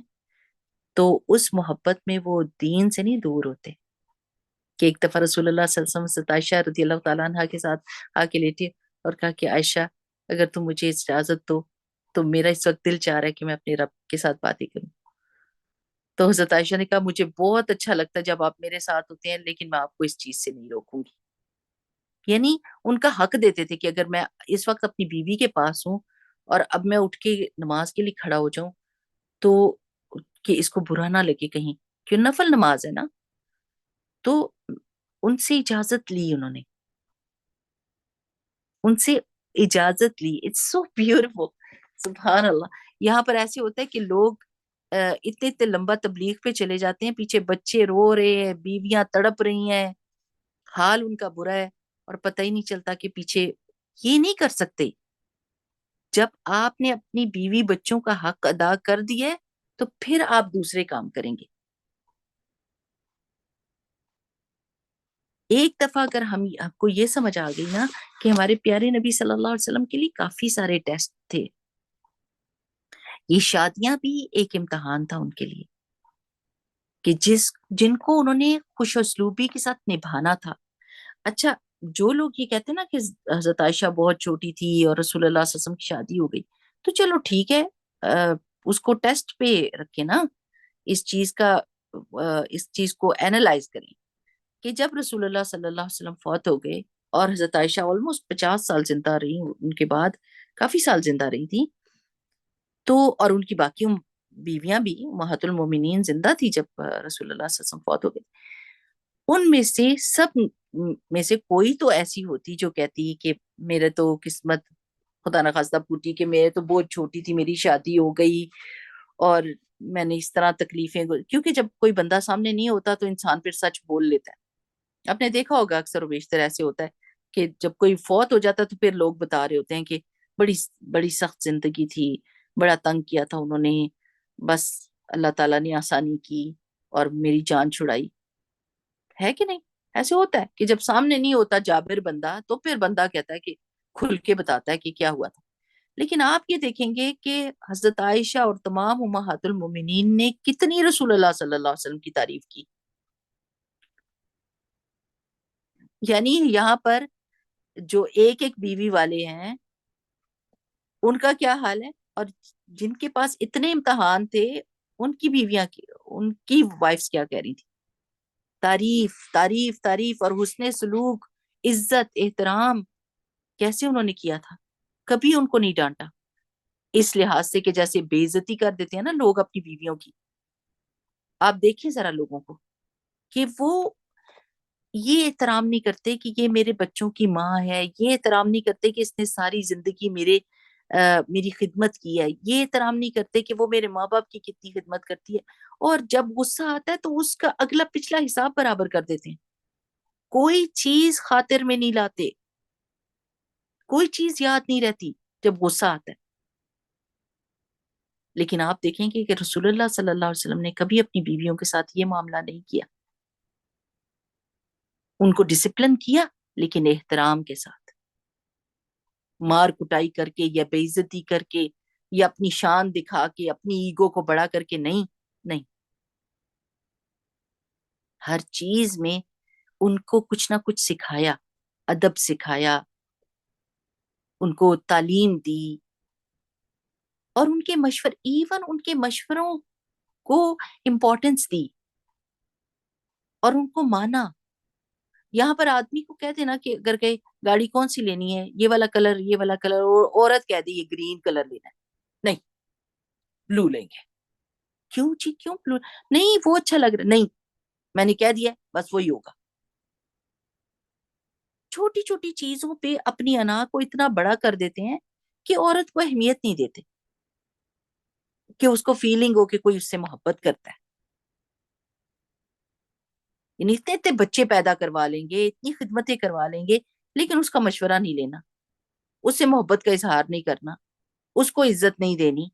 تو اس محبت میں وہ دین سے نہیں دور ہوتے. کہ ایک دفعہ رسول اللہ صلی اللہ علیہ وسلم سے عائشہ رضی اللہ تعالیٰ عنہ کے ساتھ آ کے لیٹے اور کہا کہ عائشہ اگر تم مجھے اجازت دو تو میرا اس وقت دل چاہ رہا ہے کہ میں اپنے رب کے ساتھ باتیں کروں. تو حضرت عائشہ نے کہا مجھے بہت اچھا لگتا ہے جب آپ میرے ساتھ ہوتے ہیں، لیکن میں آپ کو اس چیز سے نہیں روکوں گی. یعنی ان کا حق دیتے تھے کہ اگر میں اس وقت اپنی بیوی کے پاس ہوں اور اب میں اٹھ کے نماز کے لیے کھڑا ہو جاؤں تو کہ اس کو برا نہ لگے کہیں، کیوں نفل نماز ہے نا. تو ان سے اجازت لی انہوں نے، ان سے اجازت لی. It's so beautiful. سبحان اللہ. یہاں پر ایسے ہوتا ہے کہ لوگ اتنے اتنے لمبا تبلیغ پہ چلے جاتے ہیں، پیچھے بچے رو رہے ہیں، بیویاں تڑپ رہی ہیں، حال ان کا برا ہے، اور پتہ ہی نہیں چلتا کہ پیچھے یہ نہیں کر سکتے. جب آپ نے اپنی بیوی بچوں کا حق ادا کر دیا ہے تو پھر آپ دوسرے کام کریں گے. ایک دفعہ اگر آپ کو یہ سمجھ آ گئی نا کہ ہمارے پیارے نبی صلی اللہ علیہ وسلم کے لیے کافی سارے ٹیسٹ تھے، یہ شادیاں بھی ایک امتحان تھا ان کے لیے کہ جن کو انہوں نے خوش اسلوبی کے ساتھ نبھانا تھا. اچھا، جو لوگ یہ کہتے ہیں نا کہ حضرت عائشہ بہت چھوٹی تھی اور رسول اللہ صلی اللہ علیہ وسلم کی شادی ہو گئی، تو چلو ٹھیک ہے، اس کو ٹیسٹ پہ رکھے نا، اس چیز کا اس چیز کو اینالائز کریں کہ جب رسول اللہ صلی اللہ علیہ وسلم فوت ہو گئے اور حضرت عائشہ آلموسٹ 50 سال زندہ رہی، ان کے بعد کافی سال زندہ رہی تھی، تو اور ان کی باقی بیویاں بھی امہات المومنین زندہ تھی جب رسول اللہ صلی اللہ علیہ وسلم فوت ہو گئے. ان میں سے سب میں سے کوئی تو ایسی ہوتی جو کہتی کہ میرے تو قسمت خدا نخواستہ پھوٹی کہ میرے تو بہت چھوٹی تھی میری شادی ہو گئی اور میں نے اس طرح تکلیفیں، کیونکہ جب کوئی بندہ سامنے نہیں ہوتا تو انسان پھر سچ بول لیتا ہے. آپ نے دیکھا ہوگا اکثر و بیشتر ایسے ہوتا ہے کہ جب کوئی فوت ہو جاتا ہے تو پھر لوگ بتا رہے ہوتے ہیں کہ بڑی بڑی سخت زندگی تھی، بڑا تنگ کیا تھا انہوں نے، بس اللہ تعالیٰ نے آسانی کی اور میری جان چھڑائی. ہے کہ نہیں؟ ایسے ہوتا ہے کہ جب سامنے نہیں ہوتا جابر بندہ تو پھر بندہ کہتا ہے کہ کھل کے بتاتا ہے کہ کیا ہوا تھا. لیکن آپ یہ دیکھیں گے کہ حضرت عائشہ اور تمام امہات المومنین نے کتنی رسول اللہ صلی اللہ علیہ وسلم کی تعریف کی. یعنی یہاں پر جو ایک ایک بیوی والے ہیں ان کا کیا حال ہے، اور جن کے پاس اتنے امتحان تھے ان کی بیویاں کی، ان کی وائفز کیا کہہ رہی تھی. تعریف تعریف تعریف، اور حسن سلوک، عزت احترام کیسے انہوں نے کیا تھا. کبھی ان کو نہیں ڈانٹا اس لحاظ سے کہ جیسے بے عزتی کر دیتے ہیں نا لوگ اپنی بیویوں کی. آپ دیکھیں ذرا لوگوں کو کہ وہ یہ احترام نہیں کرتے کہ یہ میرے بچوں کی ماں ہے، یہ احترام نہیں کرتے کہ اس نے ساری زندگی میری خدمت کی ہے، یہ احترام نہیں کرتے کہ وہ میرے ماں باپ کی کتنی خدمت کرتی ہے. اور جب غصہ آتا ہے تو اس کا اگلا پچھلا حساب برابر کر دیتے ہیں. کوئی چیز خاطر میں نہیں لاتے، کوئی چیز یاد نہیں رہتی جب غصہ آتا ہے. لیکن آپ دیکھیں گے کہ رسول اللہ صلی اللہ علیہ وسلم نے کبھی اپنی بیویوں کے ساتھ یہ معاملہ نہیں کیا. ان کو ڈسپلن کیا لیکن احترام کے ساتھ، مار کٹائی کر کے یا بے عزتی کر کے یا اپنی شان دکھا کے اپنی ایگو کو بڑا کر کے نہیں. نہیں، ہر چیز میں ان کو کچھ نہ کچھ سکھایا، ادب سکھایا، ان کو تعلیم دی، اور ان کے مشوروں کو امپورٹنس دی اور ان کو مانا. یہاں پر آدمی کو کہتے نا کہ اگر کہ گاڑی کون سی لینی ہے، یہ والا کلر، یہ والا کلر، اور عورت کہہ دی یہ گرین کلر لینا ہے، نہیں بلو لیں گے. کیوں جی کیوں بلو؟ نہیں وہ اچھا لگ رہا، نہیں میں نے کہہ دیا بس وہی ہوگا. چھوٹی چھوٹی چیزوں پہ اپنی انا کو اتنا بڑا کر دیتے ہیں کہ عورت کو اہمیت نہیں دیتے، کہ اس کو فیلنگ ہو کہ کوئی اس سے محبت کرتا ہے. یعنی اتنے اتنے بچے پیدا کروا لیں گے، اتنی خدمتیں کروا لیں گے، لیکن اس کا مشورہ نہیں لینا، اس سے محبت کا اظہار نہیں کرنا، اس کو عزت نہیں دینی،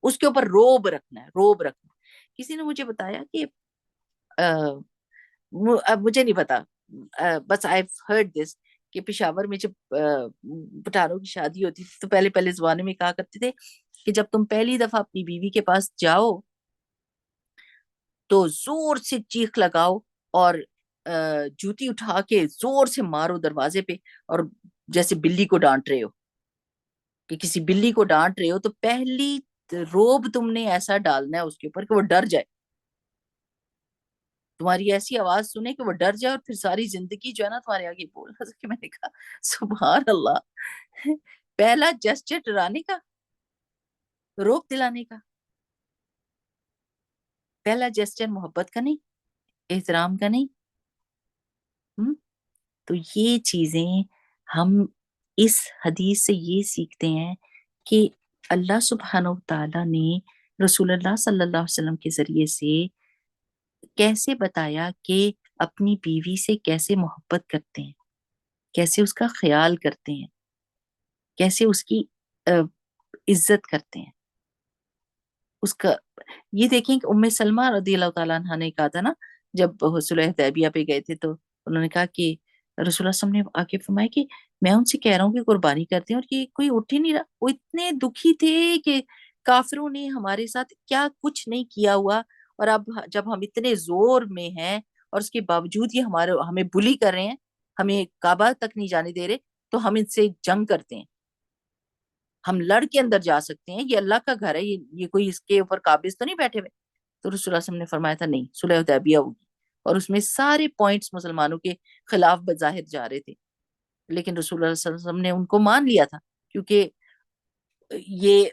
اس کے اوپر روب رکھنا ہے، روب رکھنا. کسی نے مجھے بتایا کہ اب مجھے نہیں پتا، بس آئی ہرڈ دس کہ پشاور میں جب پٹھانوں کی شادی ہوتی تھی تو پہلے پہلے زمانے میں کہا کرتے تھے کہ جب تم پہلی دفعہ اپنی بیوی کے پاس جاؤ تو زور سے چیخ لگاؤ اور جوتی اٹھا کے زور سے مارو دروازے پہ، اور جیسے بلی کو ڈانٹ رہے ہو، کہ کسی بلی کو ڈانٹ رہے ہو تو پہلی روب تم نے ایسا ڈالنا ہے اس کے اوپر کہ وہ ڈر جائے، تمہاری ایسی آواز سنے کہ وہ ڈر جائے، اور پھر ساری زندگی جو ہے نا تمہارے آگے بول نہ سکے۔ میں نے کہا سبحان اللہ، پہلا جسچر ڈرانے کا، روب دلانے کا، پہلا جسچر محبت کا نہیں، احترام کا نہیں۔ ہم؟ تو یہ چیزیں ہم اس حدیث سے یہ سیکھتے ہیں کہ اللہ سبحانہ و تعالیٰ نے رسول اللہ صلی اللہ علیہ وسلم کے ذریعے سے کیسے بتایا کہ اپنی بیوی سے کیسے محبت کرتے ہیں، کیسے اس کا خیال کرتے ہیں، کیسے اس کی عزت کرتے ہیں، اس کا۔ یہ دیکھیں کہ ام سلمہ رضی اللہ تعالیٰ عنہ نے کہا تھا نا، جب صلح حدیبیہ پہ گئے تھے تو انہوں نے کہا کہ رسول اللہ صلی اللہ علیہ وسلم نے آ کے فرمایا کہ میں ان سے کہہ رہا ہوں کہ قربانی کرتے ہیں اور یہ کوئی اٹھ ہی نہیں رہا۔ وہ اتنے دکھی تھے کہ کافروں نے ہمارے ساتھ کیا کچھ نہیں کیا ہوا، اور اب جب ہم اتنے زور میں ہیں اور اس کے باوجود یہ ہمیں بلی کر رہے ہیں، ہمیں کعبہ تک نہیں جانے دے رہے، تو ہم ان سے جنگ کرتے ہیں، ہم لڑ کے اندر جا سکتے ہیں، یہ اللہ کا گھر ہے، یہ کوئی اس کے اوپر قابض تو نہیں بیٹھے ہوئے۔ تو رسول اللہ صلی اللہ علیہ وسلم نے فرمایا تھا نہیں، صلح حدیبیہ ہوگی، اور اس میں سارے پوائنٹس مسلمانوں کے خلاف بظاہر جا رہے تھے، لیکن رسول اللہ صلی اللہ علیہ وسلم نے ان کو مان لیا تھا، کیونکہ یہ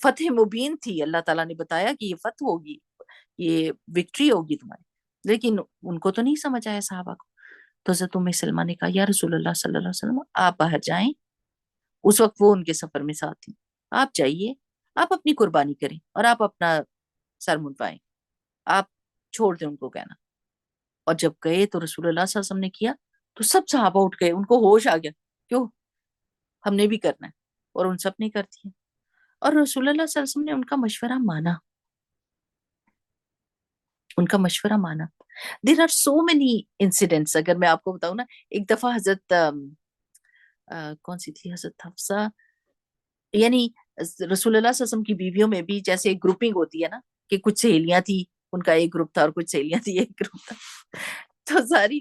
فتح مبین تھی، اللہ تعالیٰ نے بتایا کہ یہ فتح ہوگی، یہ وکٹری ہوگی تمہاری، لیکن ان کو تو نہیں سمجھ آیا صحابہ کو۔ تو حضرت ام سلمہ نے کہا یا رسول اللہ صلی اللہ علیہ وسلم آپ باہر جائیں، اس وقت وہ ان کے سفر میں ساتھ تھی، آپ جائیے، آپ اپنی قربانی کریں اور آپ اپنا سر منڈوائیں، آپ چھوڑ دیں ان کو کہنا۔ اور جب گئے تو رسول اللہ صلی اللہ علیہ وسلم نے کیا تو سب صحابہ اٹھ گئے، ان کو ہوش آ گیا، کیوں، ہم نے بھی کرنا ہے، اور ان سب نے کر دیا، اور رسول اللہ صلی اللہ علیہ وسلم نے ان کا مشورہ مانا، ان کا مشورہ مانا۔ There are so many incidents, اگر میں آپ کو بتاؤں نا، ایک دفعہ حضرت کون سی تھی، حضرت حفصہ، یعنی رسول اللہ صلی اللہ علیہ وسلم کی بیویوں میں بھی جیسے گروپنگ ہوتی ہے نا، کہ کچھ سہیلیاں تھی، ان کا ایک گروپ تھا، اور کچھ سہیلیاں تھی ایک گروپ تھا، تو ساری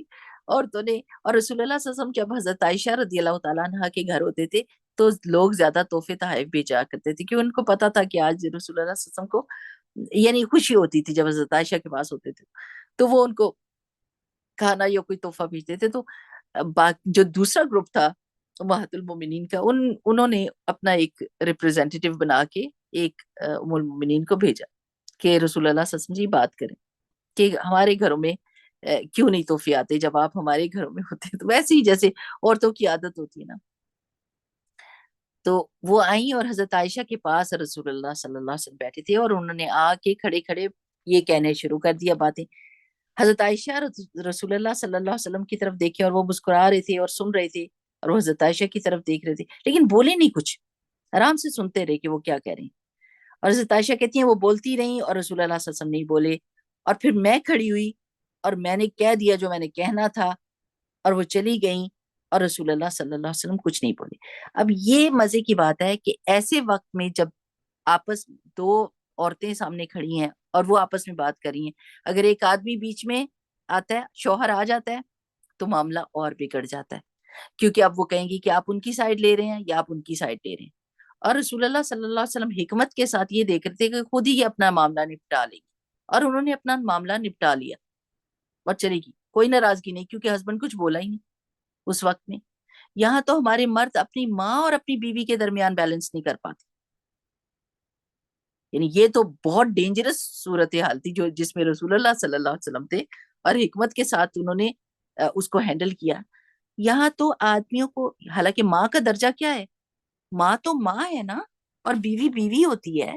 عورتوں نے، اور رسول اللہ صلی اللہ علیہ وسلم جب حضرت عائشہ رضی اللہ تعالیٰ عنہ کے گھر ہوتے تھے تو لوگ زیادہ تحفے تحائف بھیجا کرتے تھے، کیونکہ ان کو پتا تھا کہ آج رسول اللہ صلی اللہ علیہ وسلم کو یعنی خوشی ہوتی تھی جب حضرت عائشہ کے پاس ہوتے تھے، تو وہ ان کو کھانا یا کوئی تحفہ بھیجتے تھے۔ تو جو دوسرا گروپ تھا امہات المومنین کا، انہوں نے اپنا ایک ریپرزینٹیٹیو بنا کے ایک ام المومنین کو بھیجا کہ رسول اللہ صلی اللہ علیہ وسلم جی بات کریں کہ ہمارے گھروں میں کیوں نہیں تحفے آتے جب آپ ہمارے گھروں میں ہوتے ہیں۔ تو ویسے ہی جیسے عورتوں کی عادت ہوتی ہے نا، تو وہ آئیں اور حضرت عائشہ کے پاس رسول اللہ صلی اللہ علیہ وسلم بیٹھے تھے، اور انہوں نے آ کے کھڑے کھڑے یہ کہنے شروع کر دیا باتیں۔ حضرت عائشہ رسول اللہ صلی اللہ علیہ وسلم کی طرف دیکھے اور وہ مسکرا رہے تھے اور سن رہے تھے، اور وہ حضرت عائشہ کی طرف دیکھ رہے تھے، لیکن بولے نہیں کچھ، آرام سے سنتے رہے کہ وہ کیا کہہ رہے ہیں۔ اور حضرت عائشہ کہتی ہیں وہ بولتی رہیں اور رسول اللہ صلی اللہ علیہ وسلم نہیں بولے، اور پھر میں کھڑی ہوئی اور میں نے کہہ دیا جو میں نے کہنا تھا، اور وہ چلی گئیں، اور رسول اللہ صلی اللہ علیہ وسلم کچھ نہیں بولے۔ اب یہ مزے کی بات ہے کہ ایسے وقت میں جب آپس دو عورتیں سامنے کھڑی ہیں اور وہ آپس میں بات کر رہی ہیں، اگر ایک آدمی بیچ میں آتا ہے، شوہر آ جاتا ہے، تو معاملہ اور بگڑ جاتا ہے، کیونکہ اب وہ کہیں گی کہ آپ ان کی سائڈ لے رہے ہیں یا آپ ان کی سائڈ لے رہے ہیں۔ اور رسول اللہ صلی اللہ علیہ وسلم حکمت کے ساتھ یہ دیکھ رہے تھے کہ خود ہی یہ اپنا معاملہ نپٹا لے گی، اور انہوں نے اپنا معاملہ نپٹا لیا اور چلے گی، کوئی ناراضگی نہیں، کیونکہ ہسبینڈ کچھ بولا ہی نہیں اس وقت میں۔ یہاں تو ہمارے مرد اپنی ماں اور اپنی بیوی کے درمیان بیلنس نہیں کر پاتے، یعنی یہ تو بہت ڈینجرس صورتحال تھی جو جس میں رسول اللہ صلی اللہ علیہ وسلم تھے، اور حکمت کے ساتھ انہوں نے اس کو ہینڈل کیا۔ یہاں تو آدمیوں کو، حالانکہ ماں کا درجہ کیا ہے، ماں تو ماں ہے نا، اور بیوی بیوی ہوتی ہے،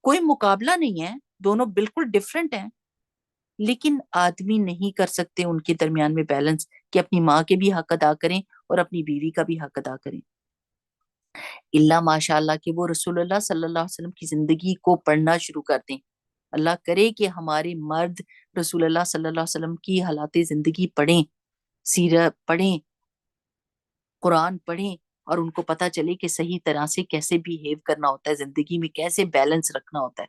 کوئی مقابلہ نہیں ہے، دونوں بالکل ڈفرینٹ ہیں، لیکن آدمی نہیں کر سکتے ان کے درمیان میں بیلنس کہ اپنی ماں کے بھی حق ادا کریں اور اپنی بیوی کا بھی حق ادا کریں، اللہ ماشاء اللہ کہ وہ رسول اللہ صلی اللہ علیہ وسلم کی زندگی کو پڑھنا شروع کر دیں۔ اللہ کرے کہ ہمارے مرد رسول اللہ صلی اللہ علیہ وسلم کی حالات زندگی پڑھیں، سیرت پڑھیں، قرآن پڑھیں، اور ان کو پتہ چلے کہ صحیح طرح سے کیسے بیہیو کرنا ہوتا ہے زندگی میں، کیسے بیلنس رکھنا ہوتا ہے۔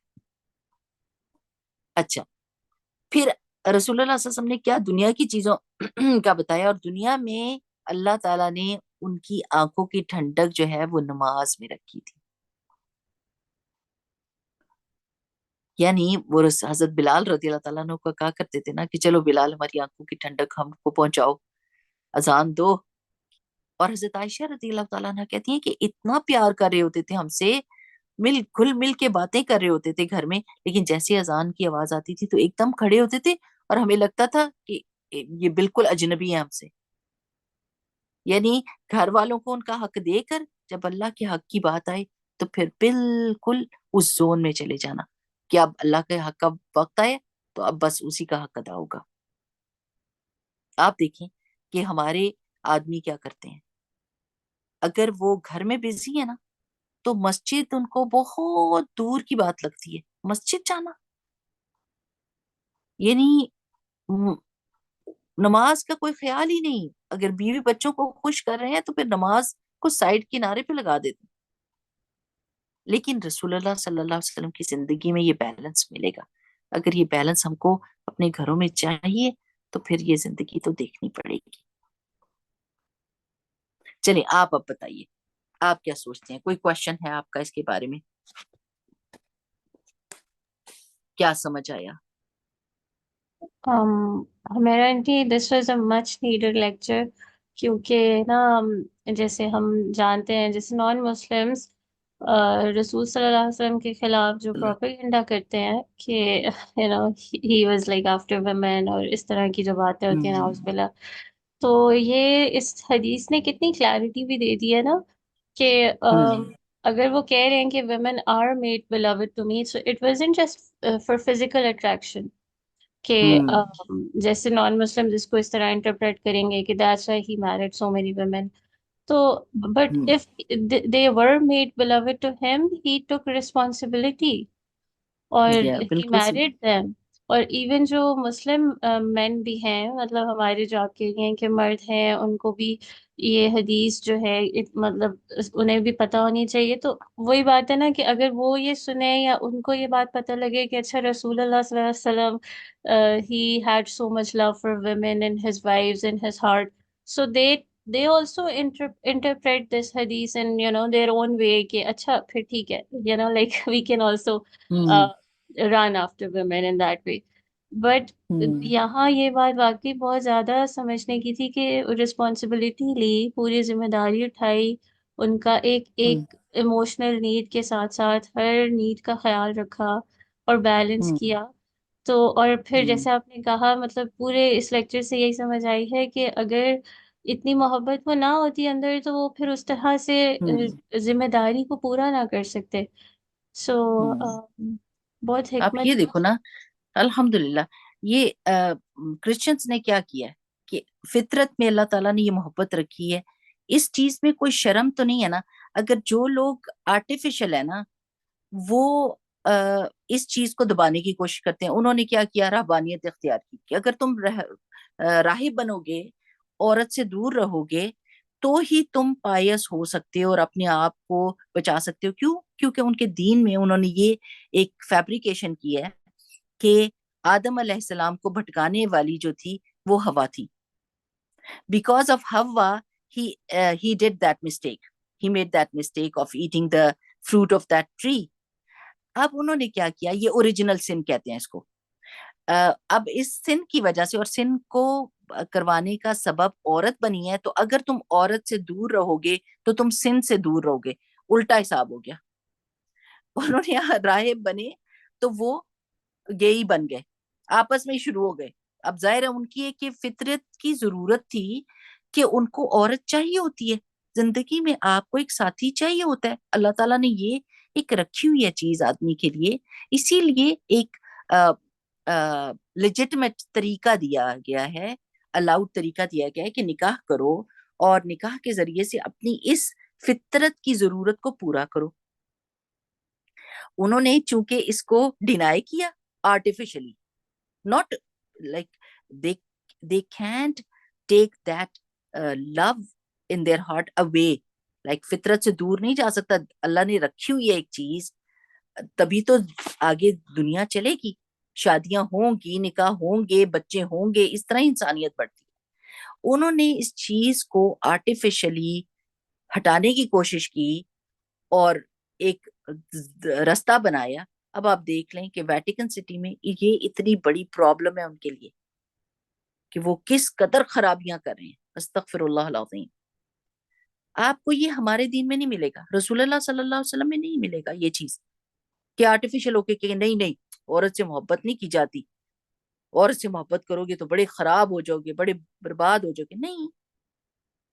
اچھا، پھر رسول اللہ صلی اللہ علیہ وسلم نے کیا دنیا کی چیزوں کا بتایا، اور دنیا میں اللہ تعالیٰ نے ان کی آنکھوں کی ٹھنڈک جو ہے وہ نماز میں رکھی تھی۔ یعنی وہ حضرت بلال رضی اللہ تعالیٰ عنہ کو کہا کرتے تھے نا کہ چلو بلال ہماری آنکھوں کی ٹھنڈک ہم کو پہنچاؤ، اذان دو. اور حضرت عائشہ رضی اللہ تعالیٰ عنہ کہتی ہیں کہ اتنا پیار کر رہے ہوتے تھے ہم سے، گھل مل کے باتیں کر رہے ہوتے تھے گھر میں، لیکن جیسے اذان کی آواز آتی تھی تو ایک دم کھڑے ہوتے تھے اور ہمیں لگتا تھا کہ یہ بالکل اجنبی ہے ہم سے. یعنی گھر والوں کو ان کا حق دے کر جب اللہ کے حق کی بات آئے تو پھر بالکل اس زون میں چلے جانا کہ اب اللہ کے حق کا وقت آئے تو اب بس اسی کا حق ادا ہوگا. آپ دیکھیں کہ ہمارے آدمی کیا کرتے ہیں، اگر وہ گھر میں بزی ہے نا تو مسجد ان کو بہت دور کی بات لگتی ہے. مسجد جانا یعنی نماز کا کوئی خیال ہی نہیں. اگر بیوی بچوں کو خوش کر رہے ہیں تو پھر نماز کو سائڈ کنارے پہ لگا دیتے ہیں. لیکن رسول اللہ صلی اللہ علیہ وسلم کی زندگی میں یہ بیلنس ملے گا. اگر یہ بیلنس ہم کو اپنے گھروں میں چاہیے تو پھر یہ زندگی تو دیکھنی پڑے گی. چلیں آپ اب بتائیے آپ کیا سوچتے ہیں، کوئی کوشچن ہے آپ کا اس کے بارے میں؟ کیا سمجھ آیا؟ میرا aunty this was a much needed lecture, کیونکہ نا جیسے ہم جانتے ہیں جیسے نان مسلمس رسول صلی اللہ علیہ وسلم کے خلاف جو پروپیگنڈا کرتے ہیں کہ you know he was like after women اور اس طرح کی جو باتیں ہوتی ہیں ناؤز باللہ. تو یہ اس حدیث نے کتنی کلیئرٹی بھی دے دی ہے نا کہ اگر وہ کہہ رہے ہیں کہ women are made beloved to me, so it wasn't just for physical attraction. کہ جیسے نان مسلم جس کو اس طرح انٹرپریٹ کریں گے کہ that's why he married so many women. تو but if they were made beloved to him, he took responsibility اور he بالکل صحیح. married them. اور ایون جو مسلم مین بھی ہیں، مطلب ہمارے جو آپ کے ہیں کہ مرد ہیں، ان کو بھی یہ حدیث جو ہے مطلب انہیں بھی پتہ ہونی چاہیے. تو وہی بات ہے نا کہ اگر وہ یہ سنیں یا ان کو یہ بات پتہ لگے کہ اچھا رسول اللہ صلی اللہ علیہ وسلم he had so much love for women and his wives in his heart, so they also interpret this hadith in their own way کہ اچھا پھر ٹھیک ہے like we can also uh, run after women in that way. But یہاں یہ بات واقعی بہت زیادہ سمجھنے کی تھی کہ رسپانسبلٹی لی، پوری ذمہ داری اٹھائی، ان کا ایک ایک ایموشنل نیڈ کے ساتھ ساتھ ہر نیڈ کا خیال رکھا اور بیلنس کیا. تو اور پھر جیسے آپ نے کہا مطلب پورے اس لیکچر سے یہی سمجھ آئی ہے کہ اگر اتنی محبت وہ نہ ہوتی اندر تو وہ پھر اس طرح سے ذمہ داری کو پورا نہ کر سکتے. سو بہت آپ حکمت. یہ دیکھو نا، الحمدللہ یہ کرسچنس نے کیا کیا ہے کہ فطرت میں اللہ تعالیٰ نے یہ محبت رکھی ہے. اس چیز میں کوئی شرم تو نہیں ہے نا. اگر جو لوگ آرٹیفیشل ہے نا وہ اس چیز کو دبانے کی کوشش کرتے ہیں. انہوں نے کیا کیا، رہبانیت اختیار کی کہ اگر تم راہب بنو گے، عورت سے دور رہو گے تو ہی تم پائس ہو سکتے ہو اور اپنے آپ کو بچا سکتے ہو. کیوں؟ کیونکہ ان کے دین میں انہوں نے یہ ایک فیبریکیشن کی ہے کہ آدم علیہ السلام کو بھٹکانے والی جو تھی وہ ہوا تھی. بیکاز آف ہوا he did that mistake. He made that mistake of eating the fruit of that tree. اب انہوں نے کیا کیا، یہ اوریجنل سن کہتے ہیں اس کو. اب اس سن کی وجہ سے اور سن کو کروانے کا سبب عورت بنی ہے، تو اگر تم عورت سے دور رہو گے تو تم سن سے دور رہو گے. الٹا حساب ہو گیا. انہوں نے راہب بنے تو وہ گئی بن گئے، آپس میں شروع ہو گئے. اب ظاہر ہے ان کی ایک فطرت کی ضرورت تھی کہ ان کو عورت چاہیے ہوتی ہے زندگی میں، آپ کو ایک ساتھی چاہیے ہوتا ہے. اللہ تعالیٰ نے یہ ایک رکھی ہوئی ہے چیز آدمی کے لیے، اسی لیے ایک لیجٹمیٹ طریقہ دیا گیا ہے، الاؤڈ طریقہ دیا گیا ہے کہ نکاح کرو اور نکاح کے ذریعے سے اپنی اس فطرت کی ضرورت کو پورا کرو. انہوں نے چونکہ اس کو ڈینائی کیا artificially, not like they can't take that love in their heart away. like فطرت سے دور نہیں جا سکتا. اللہ نے رکھی ہوئی ہے ایک چیز، تبھی تو آگے دنیا چلے گی، شادیاں ہوں گی، نکاح ہوں گے، بچے ہوں گے، اس طرح انسانیت بڑھتی ہے. انہوں نے اس چیز کو آرٹیفیشلی ہٹانے کی کوشش کی اور ایک رستہ بنایا. اب آپ دیکھ لیں کہ ویٹیکن سٹی میں یہ اتنی بڑی پرابلم ہے ان کے لیے کہ وہ کس قدر خرابیاں کر رہے ہیں، استغفر اللہ العظیم. آپ کو یہ ہمارے دین میں نہیں ملے گا، رسول اللہ صلی اللہ علیہ وسلم میں نہیں ملے گا یہ چیز کہ آرٹیفیشل ہو کے کہ نہیں نہیں عورت سے محبت نہیں کی جاتی، عورت سے محبت کرو گے تو بڑے خراب ہو جاؤ گے، بڑے برباد ہو جاؤ گے. نہیں،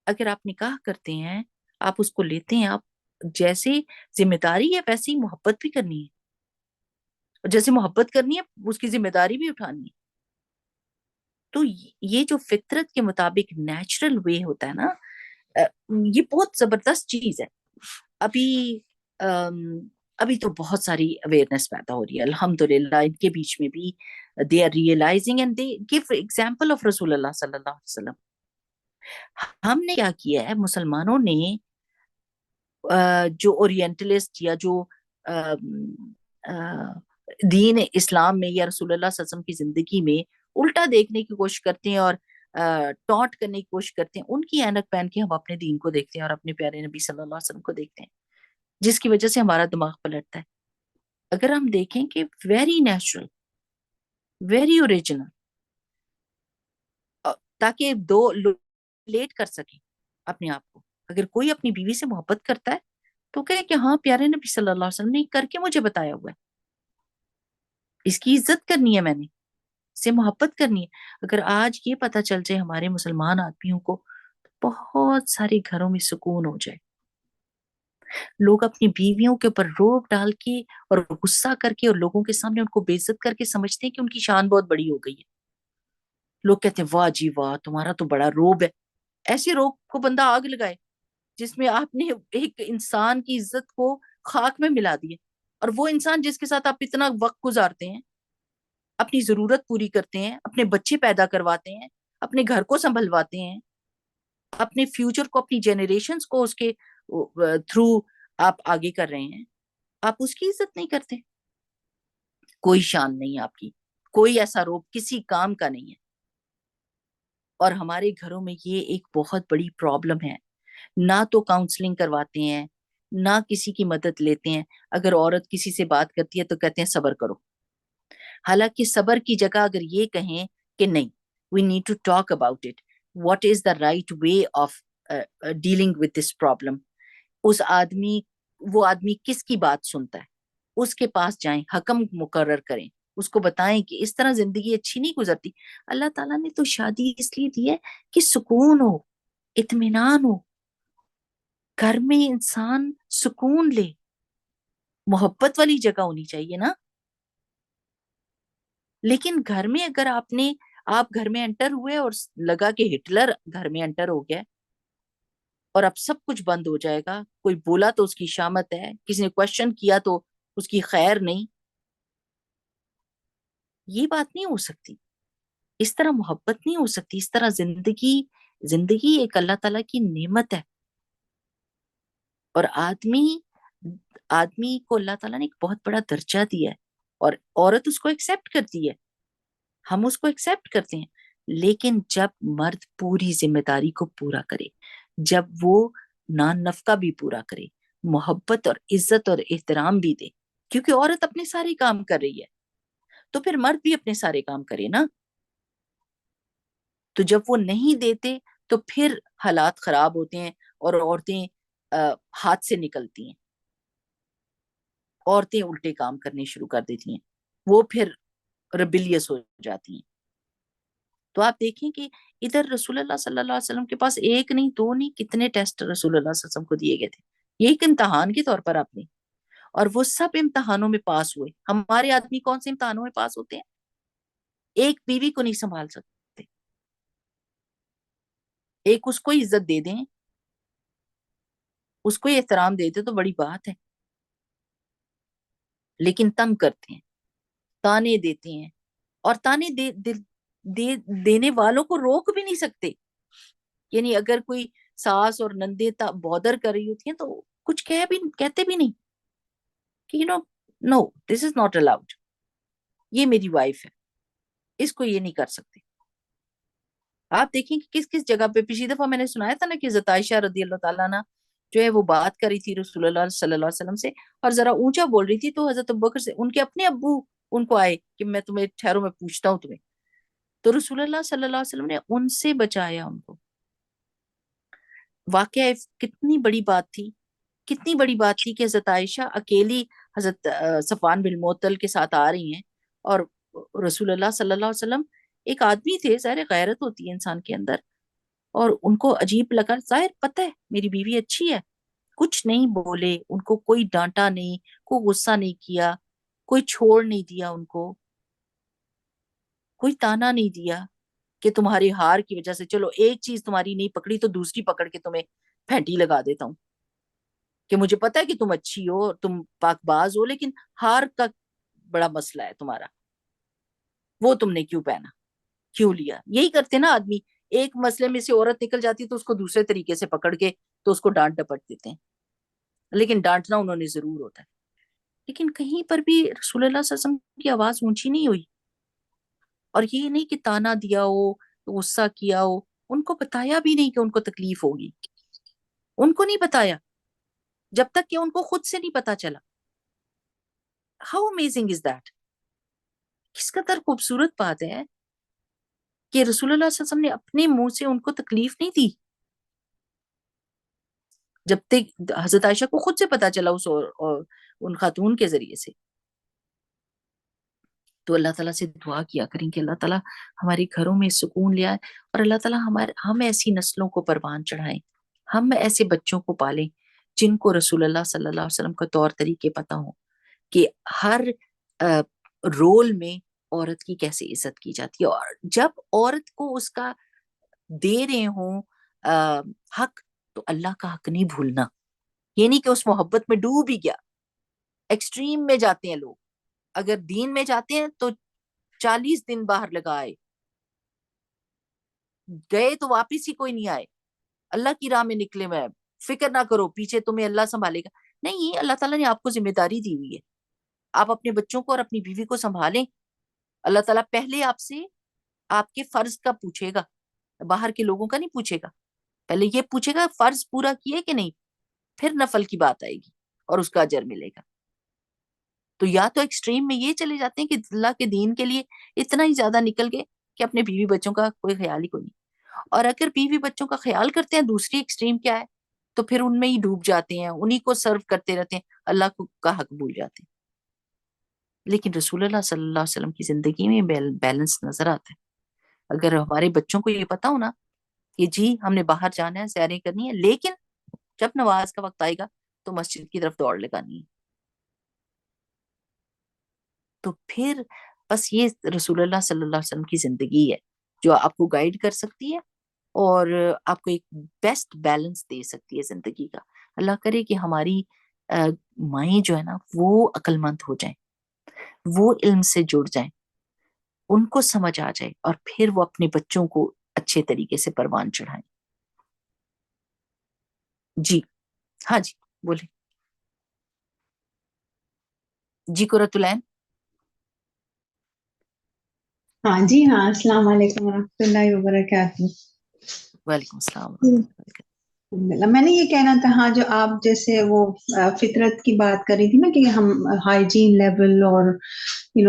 اگر آپ نکاح کرتے ہیں، آپ اس کو لیتے ہیں، آپ جیسے ذمہ داری ہے ویسے ہی محبت بھی کرنی ہے، اور جیسے محبت کرنی ہے اس کی ذمہ داری بھی اٹھانی ہے. تو یہ جو فطرت کے مطابق نیچرل وے ہوتا ہے نا، یہ بہت زبردست چیز ہے. ابھی ابھی تو بہت ساری اویئرنیس پیدا ہو رہی ہے الحمدللہ، ان کے بیچ میں بھی they are realising and they gave example of رسول اللہ صلی اللہ علیہ وسلم. ہم نے کیا کیا ہے، مسلمانوں نے جو اورینٹلسٹ یا جو دین اسلام میں یا رسول اللہ صلی اللہ علیہ وسلم کی زندگی میں الٹا دیکھنے کی کوشش کرتے ہیں اور ٹاٹ کرنے کی کوشش کرتے ہیں، ان کی اینک پہن کے ہم اپنے دین کو دیکھتے ہیں اور اپنے پیارے نبی صلی اللہ علیہ وسلم کو دیکھتے ہیں، جس کی وجہ سے ہمارا دماغ پلٹتا ہے. اگر ہم دیکھیں کہ ویری نیچرل، ویری اوریجنل، تاکہ دو لوگ ریلیٹ کر سکیں اپنے آپ کو. اگر کوئی اپنی بیوی سے محبت کرتا ہے تو کہے کہ ہاں پیارے نبی صلی اللہ علیہ وسلم نے کر کے مجھے بتایا ہوا ہے، اس کی عزت کرنی ہے، میں نے سے محبت کرنی ہے. اگر آج یہ پتہ چل جائے ہمارے مسلمان آدمیوں کو، بہت سارے گھروں میں سکون ہو جائے. لوگ اپنی بیویوں کے اوپر روب ڈال کے اور غصہ کر کے اور لوگوں کے سامنے ان کو بے عزت کر کے سمجھتے ہیں کہ ان کی شان بہت بڑی ہو گئی ہے. لوگ کہتے ہیں واہ جی واہ تمہارا تو بڑا روب ہے. ایسے روب کو بندہ آگ لگائے جس میں آپ نے ایک انسان کی عزت کو خاک میں ملا دیے، اور وہ انسان جس کے ساتھ آپ اتنا وقت گزارتے ہیں، اپنی ضرورت پوری کرتے ہیں، اپنے بچے پیدا کرواتے ہیں، اپنے گھر کو سنبھلواتے ہیں، اپنے فیوچر کو، اپنی جنریشنز کو اس کے تھرو آپ آگے کر رہے ہیں، آپ اس کی عزت نہیں کرتے. کوئی شان نہیں آپ کی، کوئی ایسا روب کسی کام کا نہیں ہے. اور ہمارے گھروں میں یہ ایک بہت بڑی پرابلم ہے. نہ تو کاؤنسلنگ کرواتے ہیں، نہ کسی کی مدد لیتے ہیں. اگر عورت کسی سے بات کرتی ہے تو کہتے ہیں صبر کرو، حالانکہ صبر کی جگہ اگر یہ کہیں کہ نہیں، we need to talk about it, what is the right way of dealing with this problem. وہ آدمی کس کی بات سنتا ہے، اس کے پاس جائیں، حکم مقرر کریں، اس کو بتائیں کہ اس طرح زندگی اچھی نہیں گزرتی. اللہ تعالیٰ نے تو شادی اس لیے دی ہے کہ سکون ہو، اطمینان ہو، گھر میں انسان سکون لے، محبت والی جگہ ہونی چاہیے نا. لیکن گھر میں اگر آپ گھر میں انٹر ہوئے اور لگا کہ ہٹلر گھر میں انٹر ہو گیا اور اب سب کچھ بند ہو جائے گا، کوئی بولا تو اس کی شامت ہے، کسی نے کوشچن کیا تو اس کی خیر نہیں، یہ بات نہیں ہو سکتی. اس طرح محبت نہیں ہو سکتی. اس طرح زندگی ایک اللہ تعالیٰ کی نعمت ہے، اور آدمی کو اللہ تعالیٰ نے ایک بہت بڑا درجہ دیا ہے، اور عورت اس کو ایکسپٹ کرتی ہے، ہم اس کو ایکسپٹ کرتے ہیں. لیکن جب مرد پوری ذمہ داری کو پورا کرے، جب وہ نان نفقہ بھی پورا کرے، محبت اور عزت اور احترام بھی دے، کیونکہ عورت اپنے سارے کام کر رہی ہے تو پھر مرد بھی اپنے سارے کام کرے نا. تو جب وہ نہیں دیتے تو پھر حالات خراب ہوتے ہیں اور عورتیں ہاتھ سے نکلتی ہیں، عورتیں الٹے کام کرنے شروع کر دیتی ہیں، وہ پھر ریبیلیس ہو جاتی ہیں. تو آپ دیکھیں کہ ادھر رسول اللہ صلی اللہ علیہ وسلم کے پاس ایک نہیں، دو نہیں، کتنے ٹیسٹ رسول اللہ صلی اللہ علیہ وسلم کو دیے گئے تھے، یہ ایک امتحان کے طور پر آپ نے، اور وہ سب امتحانوں میں پاس ہوئے. ہمارے آدمی کون سے امتحانوں میں پاس ہوتے ہیں؟ ایک بیوی کو نہیں سنبھال سکتے، ایک اس کو عزت دے دیں، اس کو احترام دے دیں تو بڑی بات ہے، لیکن تنگ کرتے ہیں، تانے دیتے ہیں، اور تانے دینے والوں کو روک بھی نہیں سکتے. یعنی اگر کوئی ساس اور نندے بودر کر رہی ہوتی ہیں تو کچھ کہتے بھی نہیں کہ نو دس از ناٹ الاؤڈ، یہ میری وائف ہے، اس کو یہ نہیں کر سکتے. آپ دیکھیں کہ کس کس جگہ پہ، پچھلی دفعہ میں نے سنایا تھا نا کہ حضرت عائشہ رضی اللہ تعالیٰ عنہ جو ہے وہ بات کر رہی تھی رسول اللہ صلی اللہ علیہ وسلم سے اور ذرا اونچا بول رہی تھی، تو حضرت ابوبکر سے ان کے اپنے ابو ان کو آئے کہ میں تمہیں ٹھہرو، میں پوچھتا ہوں تمہیں. تو رسول اللہ صلی اللہ علیہ وسلم نے ان سے بچایا ان کو. واقعہ کتنی بڑی بات تھی، کتنی بڑی بات تھی کہ حضرت عائشہ اکیلی حضرت صفوان بن معطل کے ساتھ آ رہی ہیں، اور رسول اللہ صلی اللہ علیہ وسلم ایک آدمی تھے، ظاہر غیرت ہوتی ہے انسان کے اندر، اور ان کو عجیب لگا. ظاہر پتہ ہے میری بیوی اچھی ہے، کچھ نہیں بولے، ان کو کوئی ڈانٹا نہیں، کوئی غصہ نہیں کیا، کوئی چھوڑ نہیں دیا، ان کو کوئی تانا نہیں دیا کہ تمہاری ہار کی وجہ سے چلو ایک چیز تمہاری نہیں پکڑی تو دوسری پکڑ کے تمہیں پھینٹی لگا دیتا ہوں، کہ مجھے پتا ہے کہ تم اچھی ہو، تم پاک باز ہو، لیکن ہار کا بڑا مسئلہ ہے تمہارا، وہ تم نے کیوں پہنا، کیوں لیا. یہی کرتے نا آدمی، ایک مسئلے میں سے عورت نکل جاتی تو اس کو دوسرے طریقے سے پکڑ کے تو اس کو ڈانٹ ڈپٹ دیتے ہیں، لیکن ڈانٹنا انہوں نے ضرور ہوتا ہے. لیکن کہیں پر بھی رسول اللہ صلی اللہ علیہ وسلم کی آواز اونچی نہیں ہوئی، اور یہ نہیں کہ تانا دیا ہو، غصہ کیا ہو، ان کو بتایا بھی نہیں کہ ان کو تکلیف ہوگی، ان کو نہیں بتایا جب تک کہ ان کو خود سے نہیں پتا چلا. How amazing is that. کس قدر خوبصورت بات ہے کہ رسول اللہ صلی اللہ علیہ وسلم نے اپنے منہ سے ان کو تکلیف نہیں دی، جب تک حضرت عائشہ کو خود سے پتا چلا ان خاتون کے ذریعے سے. تو اللہ تعالیٰ سے دعا کیا کریں کہ اللہ تعالیٰ ہمارے گھروں میں سکون لے آئے، اور اللہ تعالیٰ ہم ایسی نسلوں کو پروان چڑھائیں، ہم ایسے بچوں کو پالیں جن کو رسول اللہ صلی اللہ علیہ وسلم کا طور طریقے پتا ہوں کہ ہر رول میں عورت کی کیسے عزت کی جاتی ہے، اور جب عورت کو اس کا دے رہے ہوں حق، تو اللہ کا حق نہیں بھولنا. یہ نہیں کہ اس محبت میں ڈوب ہی گیا. ایکسٹریم میں جاتے ہیں لوگ، اگر دین میں جاتے ہیں تو 40 دن باہر لگائے گئے تو واپس ہی کوئی نہیں آئے. اللہ کی راہ میں نکلے میں فکر نہ کرو پیچھے تمہیں اللہ سنبھالے گا. نہیں، اللہ تعالیٰ نے آپ کو ذمہ داری دی ہوئی ہے، آپ اپنے بچوں کو اور اپنی بیوی کو سنبھالیں. اللہ تعالیٰ پہلے آپ سے آپ کے فرض کا پوچھے گا، باہر کے لوگوں کا نہیں پوچھے گا. پہلے یہ پوچھے گا فرض پورا کیے کہ نہیں، پھر نفل کی بات آئے گی اور اس کا اجر ملے گا. تو یا تو ایکسٹریم میں یہ چلے جاتے ہیں کہ اللہ کے دین کے لیے اتنا ہی زیادہ نکل گئے کہ اپنے بیوی بچوں کا کوئی خیال ہی کوئی نہیں، اور اگر بیوی بچوں کا خیال کرتے ہیں، دوسری ایکسٹریم کیا ہے، تو پھر ان میں ہی ڈوب جاتے ہیں، انہی کو سرو کرتے رہتے ہیں، اللہ کا حق بھول جاتے ہیں. لیکن رسول اللہ صلی اللہ علیہ وسلم کی زندگی میں بیلنس نظر آتا ہے. اگر ہمارے بچوں کو یہ پتا ہو نا کہ جی ہم نے باہر جانا ہے، سیریں کرنی ہے، لیکن جب نماز کا وقت آئے گا تو مسجد کی طرف دوڑ لگانی ہے، تو پھر بس یہ رسول اللہ صلی اللہ علیہ وسلم کی زندگی ہے جو آپ کو گائیڈ کر سکتی ہے اور آپ کو ایک بیسٹ بیلنس دے سکتی ہے زندگی کا. اللہ کرے کہ ہماری مائیں جو ہے نا وہ عقل مند ہو جائیں، وہ علم سے جڑ جائیں، ان کو سمجھ آ جائے، اور پھر وہ اپنے بچوں کو اچھے طریقے سے پروان چڑھائیں. جی ہاں جی بولے جی قرۃ العین. ہاں جی، ہاں، السلام علیکم ورحمۃ اللہ وبرکاتہ. وعلیکم السلام ورحمۃ اللہ وبرکاتہ. الحمدللہ. میں نے یہ کہنا تھا، ہاں، جو آپ جیسے وہ فطرت کی بات کر رہی تھی نا کہ ہم ہائیجین لیول، اور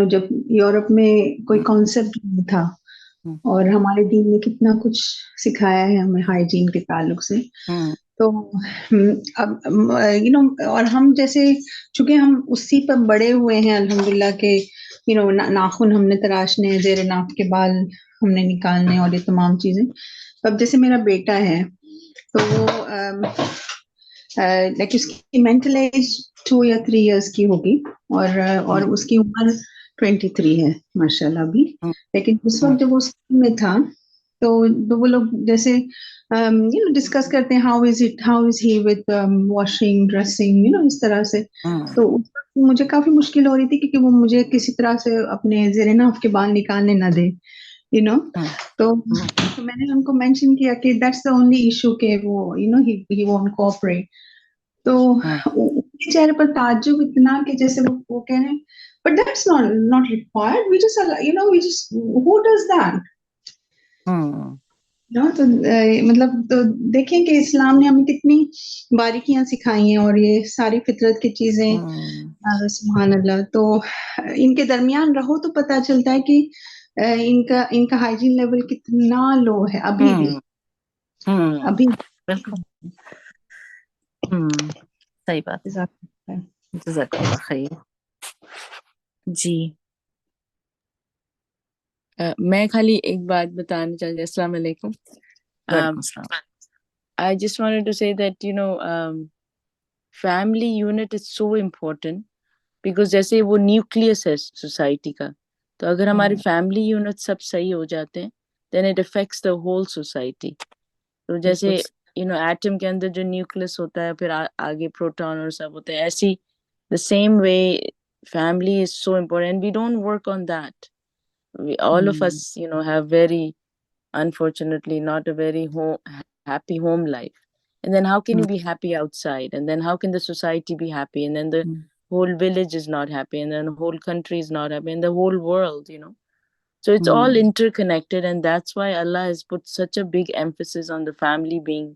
جب یورپ میں کوئی کانسیپٹ نہیں تھا، اور ہمارے دین نے کتنا کچھ سکھایا ہے ہمیں ہائیجین کے تعلق سے. تو اب اور ہم جیسے چونکہ ہم اسی پر بڑے ہوئے ہیں الحمدللہ کہ ناخن ہم نے تراشنے، زیر ناف کے بال ہم نے نکالنے، اور یہ تمام چیزیں. اب جیسے میرا بیٹا ہے تو وہ لائک اس کی مینٹل ایج 2 یا 3 ایئرس کی ہوگی، اور اس کی عمر 23 ہے ماشاء اللہ ابھی. لیکن اس وقت جب وہ اسکول میں تھا تو وہ لوگ جیسے ڈسکس کرتے ہیں how is he with washing, dressing, اس طرح سے. تو اس وقت مجھے کافی مشکل ہو رہی تھی کیونکہ وہ مجھے کسی طرح سے اپنے زیر ناف کے بال نکالنے نہ دے. تو میں نے ان کو مینشن کیا کہ دیٹس دا اونلی ایشو کہ وہ ہی وونٹ کوآپریٹ. تو ان کے چہرے پر تعجب اتنا کہ جیسے وہ کہہ رہے ہیں but that's not required, we just who does that. تو مطلب تو دیکھیں کہ اسلام نے ہمیں کتنی باریکیاں سکھائی ہیں، اور یہ ساری فطرت کی چیزیں سبحان اللہ. تو ان کے درمیان رہو تو پتہ چلتا ہے کہ ان کا ہائیجین لیول کتنا لو ہے ابھی بھی. ابھی بالکل صحیح بات ہے. جزاک اللہ خیر. جی میں خالی ایک بات بتانا چاہتی ہوں. السلام علیکم. وعلیکم السلام. I just wanted to say that, family unit is so important because جیسے وہ نیوکلیس ہے سوسائٹی کا، تو اگر ہماری فیملی یونٹ سب صحیح ہو جاتے ہیں then it affects the whole society. تو جیسے ایٹم کے اندر جو نیوکلیس ہوتا ہے، پھر آگے پروٹون اور سب ہوتے ہیں، ایسی the same way family is so important. We don't work on that. All of us, have very, unfortunately, not a very happy home life. And then how can you be happy outside? And then how can the society be happy? And then the whole village is not happy. And then the whole country is not happy. And the whole world, So it's all interconnected. And that's why Allah has put such a big emphasis on the family being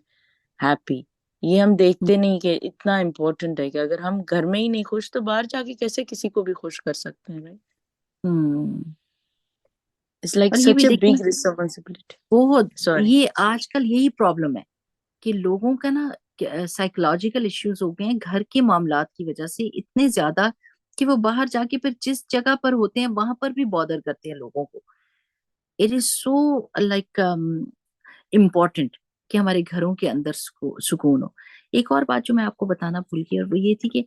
happy. یہ ہم دیکھتے نہیں کہ اتنا important ہے کہ اگر ہم گھر میں ہی نہیں خوش تو باہر جا کے کیسے کسی کو بھی خوش کر سکتے ہیں. It's like such a big responsibility. بہت. Sorry. یہ آج کل یہی پرابلم ہے کہ لوگوں کا نا سائیکولوجیکل ایشوز ہو گئے ہیں گھر کے معاملات کی وجہ سے اتنے زیادہ کہ وہ باہر جا کے پھر جس جگہ پر ہوتے ہیں وہاں پر بھی بادر کرتے ہیں لوگوں کو. It is so like important کہ ہمارے گھروں کے اندر سکون ہو. ایک اور بات جو میں آپ کو بتانا بھول گئی، اور وہ یہ تھی کہ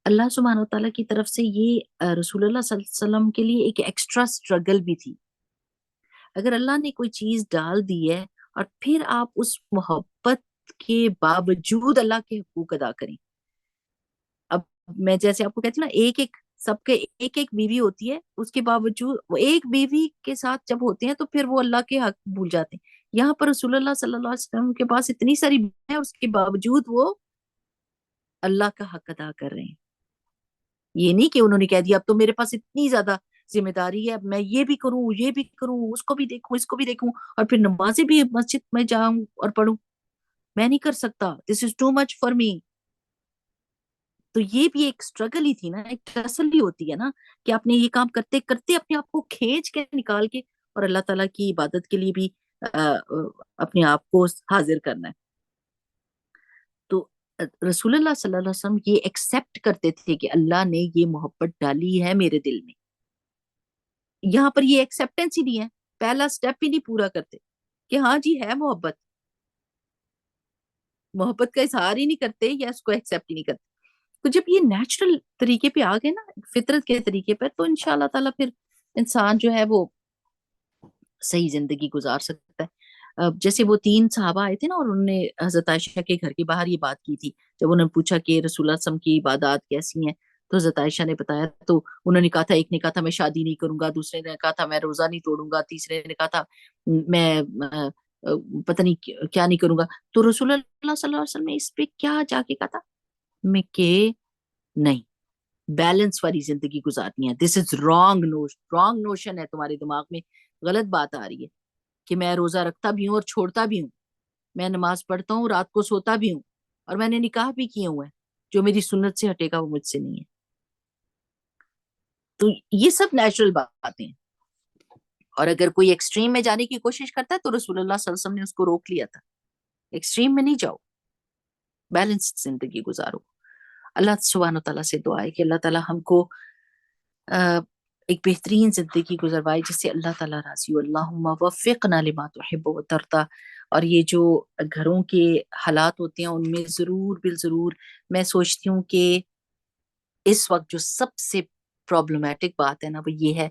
اللہ سبحانہ و تعالیٰ کی طرف سے یہ رسول اللہ صلی اللہ علیہ وسلم کے لیے ایک ایکسٹرا اسٹرگل بھی تھی. اگر اللہ نے کوئی چیز ڈال دی ہے اور پھر آپ اس محبت کے باوجود اللہ کے حقوق ادا کریں. اب میں جیسے آپ کو کہتی ہوں نا، سب کے ایک بیوی ہوتی ہے، اس کے باوجود وہ ایک بیوی کے ساتھ جب ہوتے ہیں تو پھر وہ اللہ کے حق بھول جاتے ہیں. یہاں پر رسول اللہ صلی اللہ علیہ وسلم کے پاس اتنی ساری بیویاں ہیں، اس کے باوجود وہ اللہ کا حق ادا کر رہے ہیں. یہ نہیں کہ انہوں نے کہہ دیا اب تو میرے پاس اتنی زیادہ ذمہ داری ہے، میں یہ بھی کروں، یہ بھی کروں، اس کو بھی دیکھوں، اس کو بھی دیکھوں، اور پھر نمازیں بھی مسجد میں جاؤں اور پڑھوں. میں نہیں کر سکتا، دس is too much for me. تو یہ بھی ایک اسٹرگل ہی تھی نا، ایک تسلی ہوتی ہے نا کہ آپ نے یہ کام کرتے کرتے اپنے آپ کو کھینچ کے نکال کے اور اللہ تعالیٰ کی عبادت کے لیے بھی اپنے آپ کو حاضر کرنا ہے. تو رسول اللہ صلی اللہ علیہ وسلم یہ ایکسیپٹ کرتے تھے کہ اللہ نے یہ محبت ڈالی ہے میرے دل میں. یہاں پر یہ ایکسیپٹنس ہی نہیں ہے، پہلا سٹیپ ہی نہیں پورا کرتے کہ ہاں جی ہے محبت کا اظہار ہی نہیں کرتے یا اس کو ایکسیپٹ ہی نہیں کرتے. تو جب یہ نیچرل طریقے پہ آ گئے نا، فطرت کے طریقے پر، تو انشاءاللہ تعالیٰ پھر انسان جو ہے وہ صحیح زندگی گزار سکتا ہے. جیسے وہ 3 صحابہ آئے تھے نا، اور انہوں نے حضرت عائشہ کے گھر کے باہر یہ بات کی تھی. جب انہوں نے پوچھا کہ رسول اللہ صلی اللہ علیہ وسلم کی عبادات کیسی ہیں، تو حضرت عائشہ نے بتایا. تو انہوں نے کہا تھا، ایک نے کہا تھا میں شادی نہیں کروں گا، دوسرے نے کہا تھا میں روزہ نہیں توڑوں گا، تیسرے نے کہا تھا میں پتہ نہیں کیا نہیں کروں گا. تو رسول اللہ صلی اللہ علیہ وسلم نے اس پہ کیا جا کے کہا تھا میں کہ نہیں، بیلنس والی زندگی گزارنی ہے. دس از رانگ نوشن ہے تمہارے دماغ میں، غلط بات آ رہی ہے کہ میں روزہ رکھتا بھی ہوں اور چھوڑتا بھی ہوں، میں نماز پڑھتا ہوں، رات کو سوتا بھی ہوں، اور میں نے نکاح بھی کیے ہوئے ہیں. جو میری سنت سے ہٹے گا وہ مجھ سے نہیں ہے. تو یہ سب نیچرل باتیں ہیں. اور اگر کوئی ایکسٹریم میں جانے کی کوشش کرتا ہے تو رسول اللہ صلی اللہ علیہ وسلم نے اس کو روک لیا تھا. ایکسٹریم میں نہیں جاؤ، بیلنس زندگی گزارو. اللہ سبحانہ تعالیٰ سے دعا ہے کہ اللہ تعالیٰ ہم کو ایک بہترین زندگی گزروائے جس سے اللہ تعالیٰ راضی ہو. اللہم وفقنا لما تحب وترضى. اور یہ جو گھروں کے حالات ہوتے ہیں ان میں ضرور بالضرور میں سوچتی ہوں کہ اس وقت جو سب سے پرابلمٹک بات ہے نا، وہ یہ ہے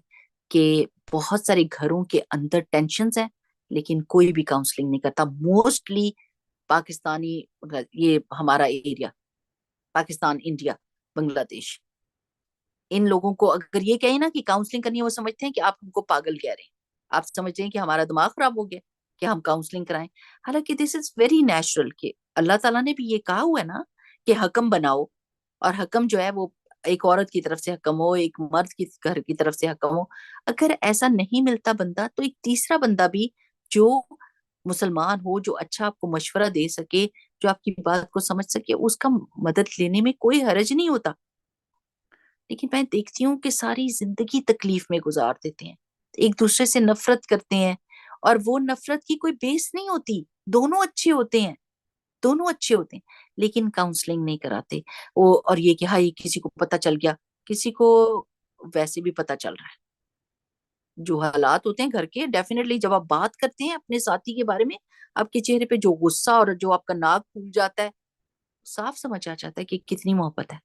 کہ بہت سارے گھروں کے اندر ٹینشنز ہیں لیکن کوئی بھی کاؤنسلنگ نہیں کرتا. موسٹلی پاکستانی، یہ ہمارا ایریا پاکستان، انڈیا، بنگلہ دیش، ان لوگوں کو اگر یہ کہیں نا کہ کاؤنسلنگ کرنی ہے، وہ سمجھتے ہیں کہ آپ ہم کو پاگل کہہ رہے ہیں، آپ سمجھتے ہیں کہ ہمارا دماغ خراب ہو گیا کہ ہم کاؤنسلنگ کرائیں. حالانکہ دس از ویری نیچرل کہ اللہ تعالیٰ نے بھی یہ کہا ہوا ہے نا کہ حکم بناؤ، اور حکم جو ہے وہ ایک عورت کی طرف سے حکم ہو، ایک مرد کی گھر کی طرف سے حکم ہو. اگر ایسا نہیں ملتا بندہ تو ایک تیسرا بندہ بھی جو مسلمان ہو جو اچھا آپ کو مشورہ دے سکے, جو آپ کی بات کو سمجھ سکے, اس کا مدد لینے میں کوئی حرج نہیں ہوتا. لیکن میں دیکھتی ہوں کہ ساری زندگی تکلیف میں گزار دیتے ہیں, ایک دوسرے سے نفرت کرتے ہیں, اور وہ نفرت کی کوئی بیس نہیں ہوتی, دونوں اچھے ہوتے ہیں, دونوں اچھے ہوتے ہیں, لیکن کاؤنسلنگ نہیں کراتے. اور یہ کہ ہاں یہ کسی کو پتہ چل گیا, کسی کو ویسے بھی پتہ چل رہا ہے. جو حالات ہوتے ہیں گھر کے, ڈیفینیٹلی جب آپ بات کرتے ہیں اپنے ساتھی کے بارے میں, آپ کے چہرے پہ جو غصہ اور جو آپ کا ناک پھول جاتا ہے, صاف سمجھ آ جاتا ہے کہ کتنی محبت ہے.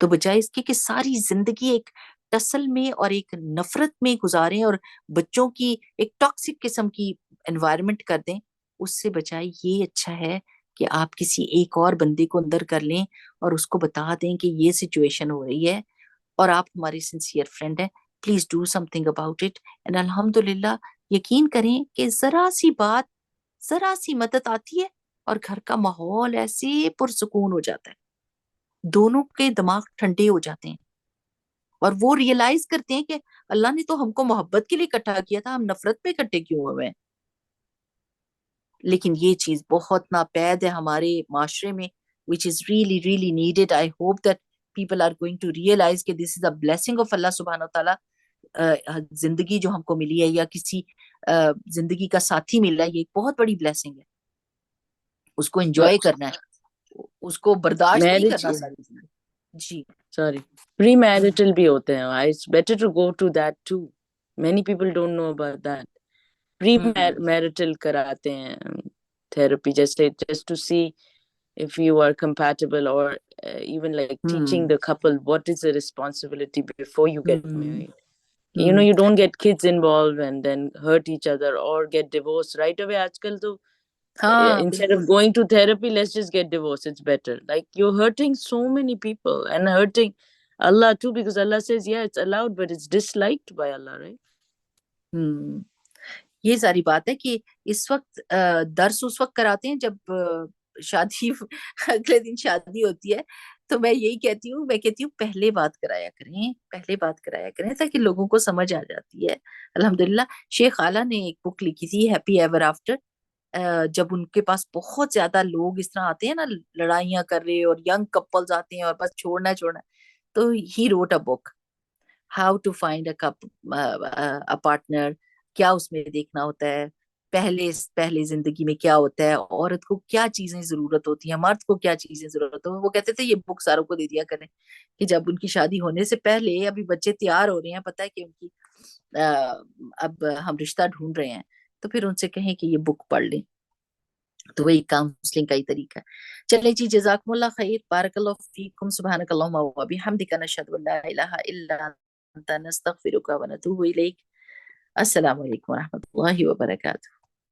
تو بجائے اس کے کہ ساری زندگی ایک ٹسل میں اور ایک نفرت میں گزاریں اور بچوں کی ایک ٹاکسک قسم کی انوائرمنٹ کر دیں, اس سے بجائے یہ اچھا ہے کہ آپ کسی ایک اور بندے کو اندر کر لیں اور اس کو بتا دیں کہ یہ سچویشن ہو رہی ہے اور آپ ہماری سنسیئر فرینڈ ہیں, please do some thing about it. And الحمدللہ یقین کریں کہ ذرا سی بات, ذرا سی مدد آتی ہے اور گھر کا ماحول ایسے پرسکون ہو جاتا ہے, دونوں کے دماغ ٹھنڈے ہو جاتے ہیں اور وہ ریئلائز کرتے ہیں کہ اللہ نے تو ہم کو محبت کے لیے اکٹھا کیا تھا, ہم نفرت پہ اکٹھے کیوں ہوئے ہیں. لیکن یہ چیز بہت ناپید ہے ہمارے معاشرے میں, which is really really needed. I hope that people are going to realize کہ this is a blessing of Allah سبحانہ و تعالیٰ. زندگی جو ہم کو ملی ہے یا کسی زندگی کا ساتھی ملا ہے, یہ ایک بہت بڑی بلیسنگ ہے, اس کو انجوائے کرنا ہے, اس کو برداشت نہیں میرج کرنا ساری زندگی. جی sorry پری میرٹل بھی ہوتے ہیں, it's better to go to that too. Many people don't know about that. Premarital کراتے ہیں therapy, جیسے just to see if you are compatible, or even like teaching the couple what is the responsibility before you get married. You know, you don't get kids involved and then hurt each other or get divorced right away. Aajkal to instead of going to therapy, let's just get divorced, it's better. Like, you're hurting so many people and hurting Allah too, because Allah says yeah, it's allowed but it's disliked by Allah, right? یہ ساری بات ہے کہ اس وقت درس اس وقت کراتے ہیں جب شادی اگلے دن شادی ہوتی ہے, تو میں یہی کہتی ہوں, پہلے بات کرایا کریں تاکہ لوگوں کو سمجھ آ جاتی ہے. الحمدللہ شیخ اعلیٰ نے ایک بک لکھی تھی, ہیپی ایور آفٹر. جب ان کے پاس بہت زیادہ لوگ اس طرح آتے ہیں نا, لڑائیاں کر رہے, اور ینگ کپلز آتے ہیں اور بس چھوڑنا, تو he wrote a book, how to find a partner. کیا اس میں دیکھنا ہوتا ہے, پہلے زندگی میں کیا ہوتا ہے, عورت کو کیا چیزیں ضرورت ہوتی ہیں, مرد کو کیا چیزیں ضرورت ہو. وہ کہتے تھے یہ بک ساروں کو دے دیا کریں کہ جب ان کی شادی ہونے سے پہلے, ابھی بچے تیار ہو رہے ہیں, پتہ ہے کہ ان کی اب ہم رشتہ ڈھونڈ رہے ہیں, تو پھر ان سے کہیں کہ یہ بک پڑھ لیں. تو وہی کاؤنسلنگ کا ہی طریقہ ہے. چلے جی, جزاکم اللہ خیر, بارک اللہ فیکم, سبحانک اللہم و بحمدک, نشہد ان لا الہ الا انت, نستغفرک و نتوب الیک. السلام علیکم و رحمۃ اللہ وبرکاتہ.